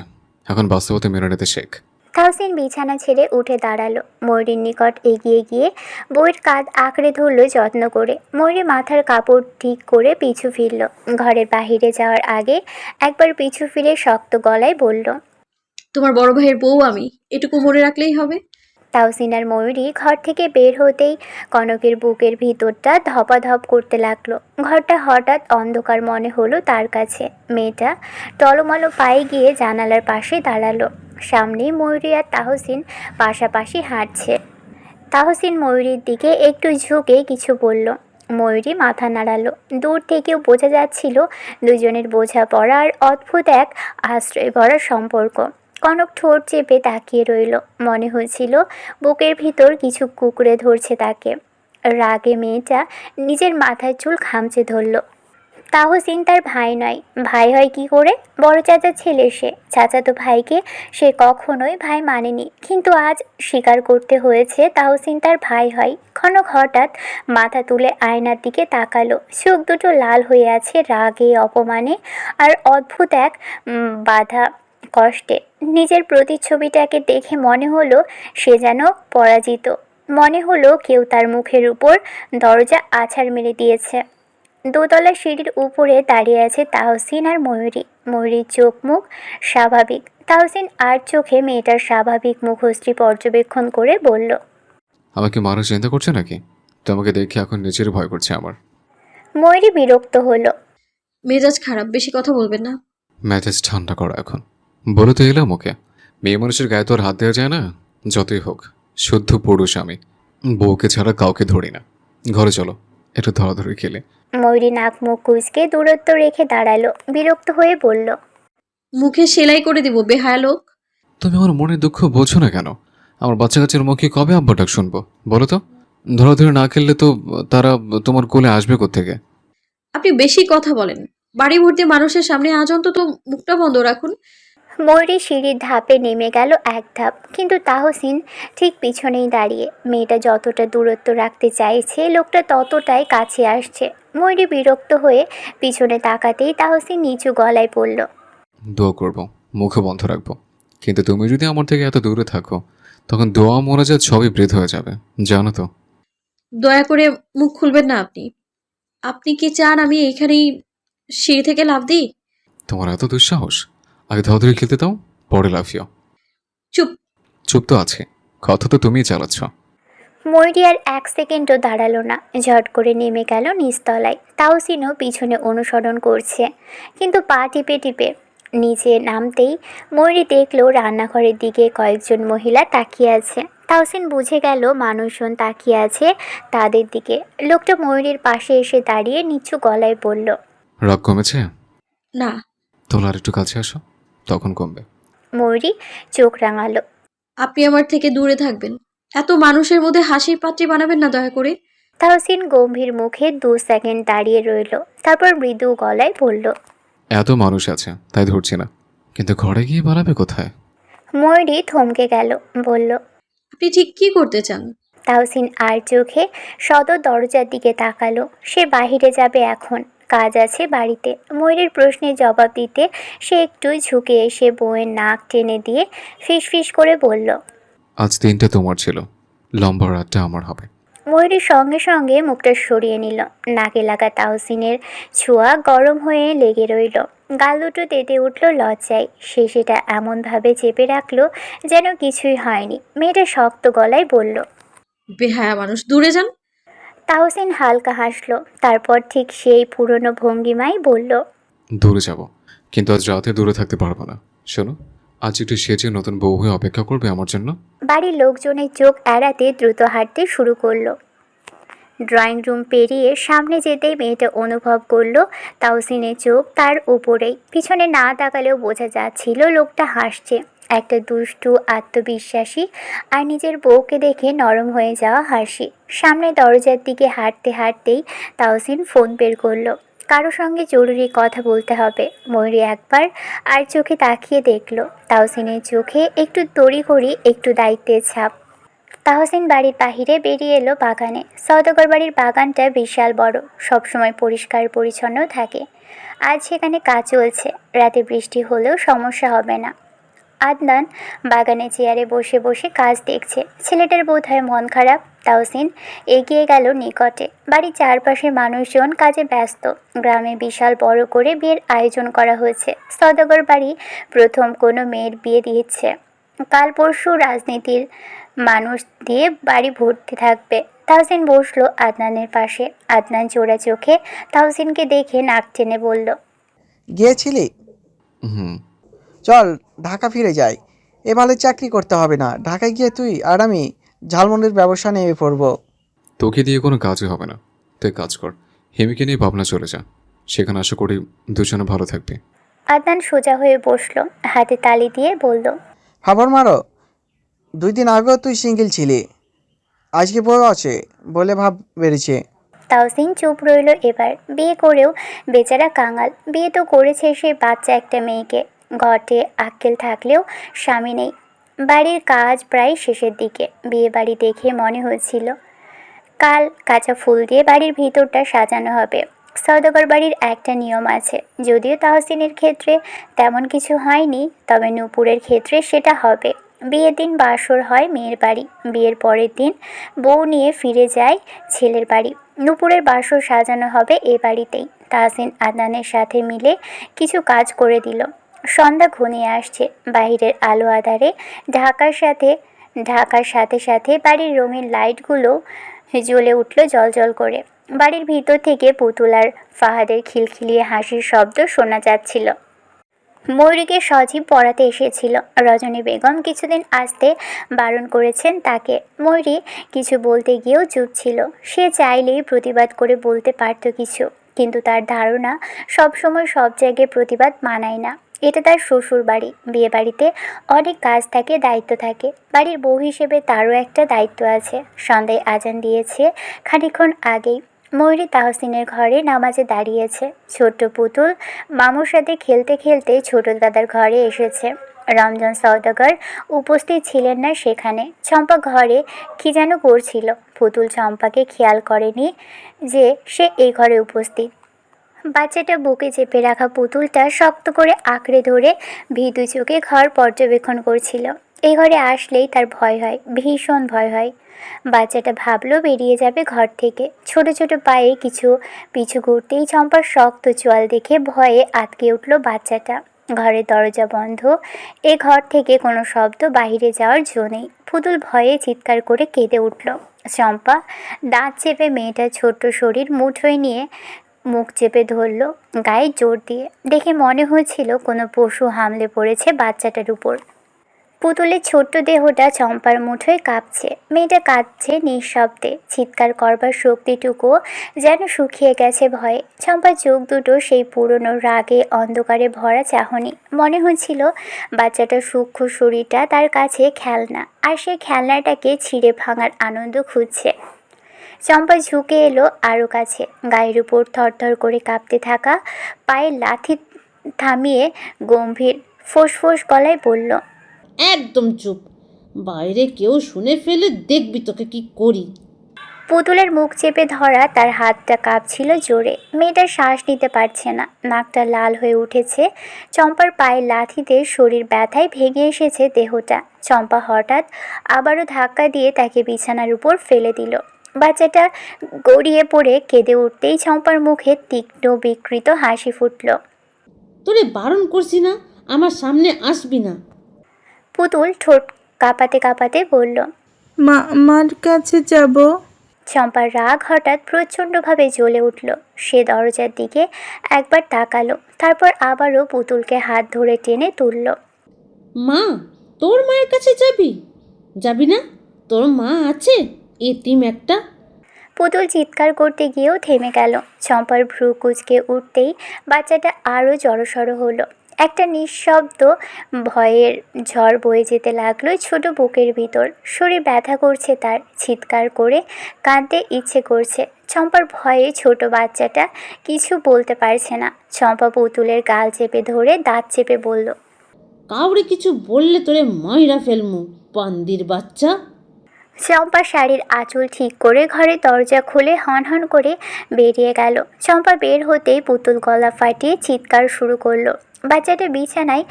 এখন বাস্তবতা মেনে নিতে শেখ। তাহসিন বিছানা ছেড়ে উঠে দাঁড়ালো। ময়ূরীর নিকট এগিয়ে গিয়ে বইয়ের কাঁধ আঁকড়ে ধরল যত্ন করে। ময়ূরী মাথার কাপড় ঠিক করে পিছু ফিরল। ঘরের বাহিরে যাওয়ার আগে একবার পিছু ফিরে শক্ত গলায় বলল, তোমার বড় ভাইয়ের বউ আমি, এটুকু মনে রাখলেই হবে। তাহসিন আর ময়ূরী ঘর থেকে বের হতেই কনকের বুকের ভিতরটা ধপাধপ করতে লাগলো। ঘরটা হঠাৎ অন্ধকার মনে হলো তার কাছে। মেয়েটা টলমলো পায়ে গিয়ে জানালার পাশে দাঁড়ালো। সামনেই ময়ূরী আর তাহসিন পাশাপাশি হাঁটছে। তাহসিন ময়ূরীর দিকে একটু ঝুঁকে কিছু বলল। ময়ূরী মাথা নাড়ালো। দূর থেকেও বোঝা যাচ্ছিল দুজনের বোঝাপড়া আর অদ্ভুত এক আশ্রয় ভরা সম্পর্ক। কনক ঠোঁট চেপে তাকিয়ে রইল। মনে হচ্ছিল বুকের ভিতর কিছু কুঁকড়ে ধরছে তাকে। রাগে মেয়েটা নিজের মাথার চুল খামচে ধরল। তাহসিন তার ভাই নয়, ভাই হয় কি করে? বড় চাচার ছেলে সে। চাচাতো ভাইকে সে কখনোই ভাই মানেনি, কিন্তু আজ স্বীকার করতে হয়েছে তাহসিন তার ভাই হয়। কনক হঠাৎ মাথা তুলে আয়নার দিকে তাকালো। চোখ দুটো লাল হয়ে আছে রাগে, অপমানে আর অদ্ভুত এক বাধা কষ্টে। নিজের প্রতিচ্ছবিটাকে দেখে মনে হলো সে যেন পরাজিত। মনে হলো কেউ তার মুখের উপর দরজা আছাড় মেরে দিয়েছে। দোতলা সিঁড়ির উপরে দাঁড়িয়ে আছে তাহসিন আর ময়ূরী। ময়ূরীর চোখ মুখ স্বাভাবিক। তাহসিন আর চোখে মেয়েটার স্বাভাবিক মুখশ্রী পর্যবেক্ষণ করে বলল, আমাকে মারা চিন্তা করছে নাকি? তোমাকে দেখে এখন নিজের ভয় করছে আমার। ময়ূরী বিরক্ত হলো। মেজাজ খারাপ, বেশি কথা বলবেন না। মেজাজ ঠান্ডা করো এখন। বলে তো এলাম ওকে, মেয়ে মানুষের গায়ে তো আর হাত দেওয়া যায় না। যতই হোক শুদ্ধ পুরুষ আমি, বউকে ছাড়া কাউকে ধরি না। ঘরে চলো, একটু ধরাধরি খেলে। ময়ূরী নাক মুখ কুঁচকে দূরত্ব রেখে দাঁড়ালো। বিরক্ত হয়ে বলল, মুখে সেলাই করে দিব বেহায়া লোক। তুমি আমার মনের দুঃখ বোঝো না কেন? আমার বাচ্চা কাচ্চার মুখে কবে আব্বা ডাক শুনবো বলো তো? ধরাধরি না খেললে তো তারা তোমার কোলে আসবে কোত্থেকে? আপনি বেশি কথা বলেন। বাড়ি ভর্তি মানুষের সামনে আজ অন্তত মুখটা বন্ধ রাখুন। ময়ূরী সিঁড়ির ধাপে নেমে গেল এক ধাপ, কিন্তু তাহসিন ঠিক পিছনেই দাঁড়িয়ে। মেয়েটা যতটা দূরত্ব রাখতে চাইছে লোকটা ততটাই কাছে আসছে। ময়ূরী বিরক্ত হয়ে পিছনে তাকাতেই তাহসিন নিচু গলায় বলল, দোয়া করবো, মুখে বন্ধ রাখবো। কিন্তু তুমি যদি আমার থেকে এত দূরে থাকো তখন দোয়া মোনাজাত সবই বৃথ হয়ে যাবে, জানো তো? দয়া করে মুখ খুলবেন না আপনি। আপনি কি চান আমি এইখানেই সিঁড়ি থেকে লাফ দিই? তোমার এত দুঃসাহস? আগে ধরাধরি খেলতে দাও, পরে লাফিও। চুপ। চুপ তো আছে, কথা তো তুমিই চালাচ্ছ। ময়ূরী আর এক সেকেন্ডও দাঁড়ালো না, ঝট করে নেমে গেল নিচতলায়। তাহসিনও পিছনে অনুসরণ করছে, কিন্তু পা টিপে টিপে। নিচে নামতেই ময়ূরী দেখলো রান্নাঘরের দিকে কয়েকজন মহিলা তাকিয়ে আছে। তাহসিন বুঝে গেল মানুষজন তাকিয়ে আছে তাদের দিকে। লোকটা ময়ূরীর পাশে এসে দাঁড়িয়ে নিচু গলায় বলল, রাগ কমেছে? না। তোলা আর একটু কাছে আসো, তখন কমবে। ময়ূরী চোখ রাঙালো। আপনি আমার থেকে দূরে থাকবেন। এত মানুষের মধ্যে হাসির পাত্রী বানাবেন না দয়া করে। তাহসিন গম্ভীর মুখে 2 সেকেন্ড দাঁড়িয়ে রইল, তারপর মৃদু গলায় বলল, এত মানুষ আছে তাই ধরছি না, কিন্তু ঘরে গিয়ে বানাবে কোথায়? ময়ূরী থমকে গেল, বলল, আপনি ঠিক কি করতে চান? তাহসিন আর চোখে সদর দরজার দিকে তাকালো। সে বাহিরে যাবে এখন, কাজ আছে বাড়িতে। ময়ূরীর প্রশ্নের জবাব দিতে সে একটু ঝুঁকে এসে বউয়ের নাক টেনে দিয়ে ফিসফিস করে বলল, আজ দিনটা তোমার ছিল, লম্বা রাতটা আমার হবে। ময়ূরীর সঙ্গে সঙ্গে মুখটা সরিয়ে নিল। নাকে লাগা তাহসিনের ছোঁয়া গরম হয়ে লেগে রইল। গাল দুটো তেতে উঠল লজ্জায়। সে সেটা এমনভাবে চেপে রাখলো যেন কিছুই হয়নি। মেয়েটা শক্ত গলায় বলল, বেহায়া মানুষ, দূরে যান। তাহসিন হালকা হাসলো, তারপর ঠিক সেই পুরনো ভঙ্গিমাই বলল, দূরে যাব, কিন্তু আজ রাতে দূরে থাকতে পারবো না। শোনো, আজ একটু সেজে নতুন বউ হয়ে অপেক্ষা করবে আমার জন্য। বাড়ির লোকজনের চোখ এড়াতে দ্রুত হাঁটতে শুরু করলো। ড্রয়িং রুম পেরিয়ে সামনে যেতেই মেয়েটা অনুভব করলো তাহসিনের চোখ তার উপরেই। পিছনে না তাকালেও বোঝা যাচ্ছিল লোকটা হাসছে, একটা দুষ্টু, আত্মবিশ্বাসী আর নিজের বউকে দেখে নরম হয়ে যাওয়া হাসি। সামনে দরজার দিকে হাঁটতে হাঁটতেই তাহসিন ফোন বের করলো। কারো সঙ্গে জরুরি কথা বলতে হবে। ময়ূরী একবার আর চোখে তাকিয়ে দেখলো তাহসিনের চোখে একটু তড়িঘড়ি, একটু দায়িত্বের ছাপ। তাহসিন বাড়ির বাহিরে বেরিয়ে এলো বাগানে। সওদাগর বাড়ির বাগানটা বিশাল বড়, সবসময় পরিষ্কার পরিচ্ছন্ন থাকে। আজ সেখানে কাজ চলছে, রাতে বৃষ্টি হলেও সমস্যা হবে না। আদনান বাগানে চেয়ারে বসে বসে কাজ দেখছে। ছেলেটার বোধহয় মন খারাপ। তাহসিন এগিয়ে গেল নিকটে। বাড়ির চারপাশের মানুষজন কাজে ব্যস্ত। গ্রামে বিশাল বড় করে বিয়ের আয়োজন করা হয়েছে। সওদাগর বাড়ি প্রথম কোনো মেয়ের বিয়ে দিচ্ছে। কাল পরশু রাজনীতির মানুষ দিয়ে বাড়ি ভর্তি থাকবে। তাহসিন বসলো আদনানের পাশে। আদনান চোরা চোখে তাহসিনকে দেখে নাক টেনে বলল, গিয়েছিলি? হুম। চল ঢাকা ফিরে যাই, এবারে চাকরি করতে হবে না। ঢাকায় গিয়ে তুই আর আমি ঝালমুড়ির ব্যবসা নেমে পড়বো। তোকে দিয়ে কোনো কাজই হবে না, তুই কাজ কর। হিমিকে নিয়ে ভাবনা চলে যা, সেখানে আশা করি দুজনে ভালো থাকবে। আদনান সোজা হয়ে বসলো, হাতে তালি দিয়ে বলল, খবর মারো, 2 দিন আগেও তুই সিঙ্গেল ছিলি, আজকে বউ আছে বলে ভাব বেড়েছে। তাহসিন চুপ রইল। এবার বিয়ে করেও বেচারা কাঙাল। বিয়ে তো করেছে সে বাচ্চা একটা মেয়েকে। ঘটে আক্কেল থাকলেও স্বামী নেই। বাড়ির কাজ প্রায় শেষের দিকে। বিয়ে বাড়ি দেখে মনে হচ্ছিল কাল কাঁচা ফুল দিয়ে বাড়ির ভিতরটা সাজানো হবে। সওদাগর বাড়ির একটা নিয়ম আছে, যদিও তাহসিনের ক্ষেত্রে তেমন কিছু হয়নি, তবে নূপুরের ক্ষেত্রে সেটা হবে। বিয়ের দিন বাসর হয় মেয়ের বাড়ি, বিয়ের পরের দিন বউ নিয়ে ফিরে যায় ছেলের বাড়ি। নূপুরের বাসর সাজানো হবে এ বাড়িতেই। তাহসিন আদনানের সাথে মিলে কিছু কাজ করে দিল। সন্ধ্যা ঘনিয়ে আসছে। বাইরের আলো আঁধারে ঢাকার সাথে সাথে বাড়ির রঙিন লাইটগুলো জ্বলে উঠল জলজল করে। বাড়ির ভিতর থেকে পুতুল আর ফাহাদের খিলখিলিয়ে হাসির শব্দ শোনা যাচ্ছিল। ময়ূরীকে সজীব পড়াতে এসেছিল। রজনী বেগম কিছুদিন আসতে বারণ করেছেন তাকে। ময়ূরী কিছু বলতে গিয়েও চুপ ছিল। সে চাইলেই প্রতিবাদ করে বলতে পারত কিছু, কিন্তু তার ধারণা সবসময় সব জায়গায় প্রতিবাদ মানায় না। এটা তার শ্বশুর বাড়ি। বিয়ে বাড়িতে অনেক কাজ থাকে, দায়িত্ব থাকে। বাড়ির বউ হিসেবে তারও একটা দায়িত্ব আছে। সন্ধ্যায় আজান দিয়েছে খানিকক্ষণ আগেই। ময়ূরী তাহসিনের ঘরে নামাজে দাঁড়িয়েছে। ছোট্ট পুতুল মামুর সাথে খেলতে খেলতে ছোট দাদার ঘরে এসেছে। রমজান সওদাগর উপস্থিত ছিলেন না সেখানে। চম্পা ঘরে কী যেন করছিল। পুতুল চম্পাকে খেয়াল করেনি যে সে এই ঘরে উপস্থিত। বাচ্চাটা বুকে চেপে রাখা পুতুলটা শক্ত করে আঁকড়ে ধরে ভীতু চোখে ঘর পর্যবেক্ষণ করছিল। এই ঘরে আসলেই তার ভয় হয়, ভীষণ ভয় হয়। বাচ্চাটা ভাবলো বেরিয়ে যাবে ঘর থেকে। ছোট ছোট পায়ে কিছু পিছু ঘুরতেই চম্পার শক্ত চোয়াল দেখে ভয়ে আটকে উঠল বাচ্চাটা। ঘরের দরজা বন্ধ। এ ঘর থেকে কোনো শব্দ বাইরে যাওয়ার জো নেই। পুতুল ভয়ে চিৎকার করে কেঁদে উঠল। চম্পা দাঁত চেপে মেয়েটার ছোট্ট শরীর মুঠোয় নিয়ে মুখ চেপে ধরল গায়ে জোর দিয়ে। দেখে মনে হয়েছিল কোনো পশু হামলে পড়েছে বাচ্চাটার উপর। পুতুলের ছোট্ট দেহটা চম্পার মুঠোয় কাঁপছে। মেয়েটা কাঁদছে নিঃশব্দে। চিৎকার করবার শক্তিটুকুও যেন শুকিয়ে গেছে ভয়ে। চম্পার চোখ দুটো সেই পুরনো রাগে অন্ধকারে ভরা চাহনি। মনে হচ্ছিল বাচ্চাটার সূক্ষ্ম শরীরটা তার কাছে খেলনা, আর সেই খেলনাটাকে ছিঁড়ে ভাঙার আনন্দ খুঁজছে। চম্পা ঝুঁকে এলো আরও কাছে। গায়ের উপর থরথর করে কাঁপতে থাকা পায়ের লাথি থামিয়ে গম্ভীর ফোঁস গলায় বলল, একদম চুপ, বাইরে কেউ শুনে ফেলে দেখবি তোকে কি করি। পুতুলের মুখ চেপে ধরা তার হাতটা কাঁপছিল জোরে। মেয়েটা শ্বাস নিতে পারছে না, নাকটা লাল হয়ে উঠেছে। চম্পার পায়ের লাথিতে শরীর ব্যথায় ভেঙে এসেছে দেহটা। চম্পা হঠাৎ আবারও ধাক্কা দিয়ে তাকে বিছানার উপর ফেলে দিল। বাচ্চাটা গড়িয়ে পড়ে কেঁদে উঠতেই চম্পার মুখে তীক্ষ্ণ বিকৃত হাসি ফুটল। তোরে বারণ করছি না, আমার সামনে আসবি না। পুতুল ঠোঁট কাঁপাতে কাঁপাতে বলল, মার কাছে যাব। চম্পার রাগ হঠাৎ প্রচণ্ডভাবে জ্বলে উঠল। সে দরজার দিকে একবার তাকালো, তারপর আবারও পুতুলকে হাত ধরে টেনে তুলল। মা, তোর মায়ের কাছে যাবি না? তোর মা আছে, এতিম একটা। পুতুল চিৎকার করতে গিয়েও থেমে গেল। চম্পার ভ্রু কুঁচকে উঠতেই বাচ্চাটা আরও জড়সড় হলো। একটা নিঃশব্দ ভয়ের ঝড় বয়ে যেতে লাগলো ছোট বুকের ভিতর। শরীর ব্যথা করছে তার। চিৎকার করে কাঁদতে ইচ্ছে করছে। চম্পার ভয়ে ছোট বাচ্চাটা কিছু বলতে পারছে না। চম্পা পুতুলের গাল চেপে ধরে দাঁত চেপে বলল, কাউরে কিছু বললে তোরে মাইরা ফেলমু, বান্দির বাচ্চা। চম্পা শাড়ির আঁচল ঠিক করে ঘরের দরজা খুলে হন করে বেরিয়ে গেল। চম্পা বের হতেই পুতুল গলা ফাটিয়ে চিৎকার শুরু করলো। বাচ্চাটা বিছানায়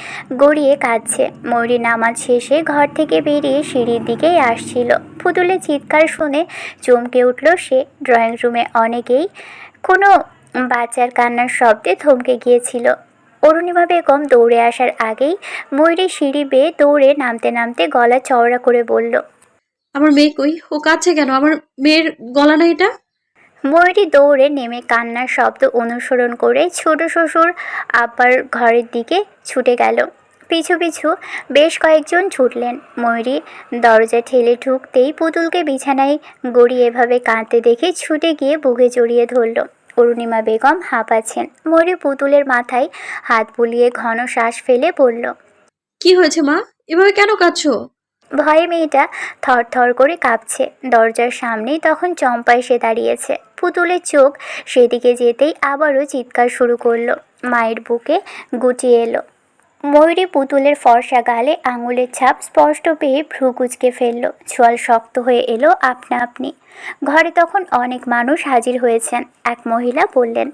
গড়িয়ে কাঁদছে। ময়ূরী নামাজ শেষে ঘর থেকে বেরিয়ে সিঁড়ির দিকেই আসছিল। পুতুলের চিৎকার শুনে চমকে উঠল সে। ড্রয়িং রুমে অনেকেই কোনো বাচ্চার কান্নার শব্দে থমকে গিয়েছিল। অরুণিমা বেগম দৌড়ে আসার আগেই ময়ূরী সিঁড়ি বেয়ে দৌড়ে নামতে নামতে গলা চওড়া করে বলল, আমার মেয়ে কই? ও কাঁদছে কেন? আমার মেয়ের গলা না এটা? ময়ূরী দৌড়ে নেমে কান্নার শব্দ অনুসরণ করে ছোট শ্বশুর আব্বার ঘরের দিকে ছুটে গেল। পিছু পিছু বেশ কয়েকজন ছুটলেন। ময়ূরী দরজা ঠেলে ঢুকতেই পুতুলকে বিছানায় গড়িয়ে এভাবে কাঁদতে দেখে ছুটে গিয়ে বুকে জড়িয়ে ধরল। অরুণিমা বেগম হাঁপাচ্ছেন। ময়ূরী পুতুলের মাথায় হাত বুলিয়ে ঘন শ্বাস ফেলে বলল, কি হয়েছে মা? এভাবে কেন কাঁদছো? ভয়ে মেয়েটা থরথর করে কাঁপছে। দরজার সামনেই তখন চম্পা এসে দাঁড়িয়েছে। পুতুলের চোখ সেদিকে যেতেই আবারও চিৎকার শুরু করলো। মায়ের বুকে গুটিয়ে এলো। ময়ূরী পুতুলের ফর্সা গালে আঙুলের ছাপ স্পষ্ট পেয়ে ভ্রু কুঁচকে ফেলল। ছোঁয়াল শক্ত হয়ে এলো আপনা আপনি। ঘরে তখন অনেক মানুষ হাজির হয়েছেন। এক মহিলা বললেন,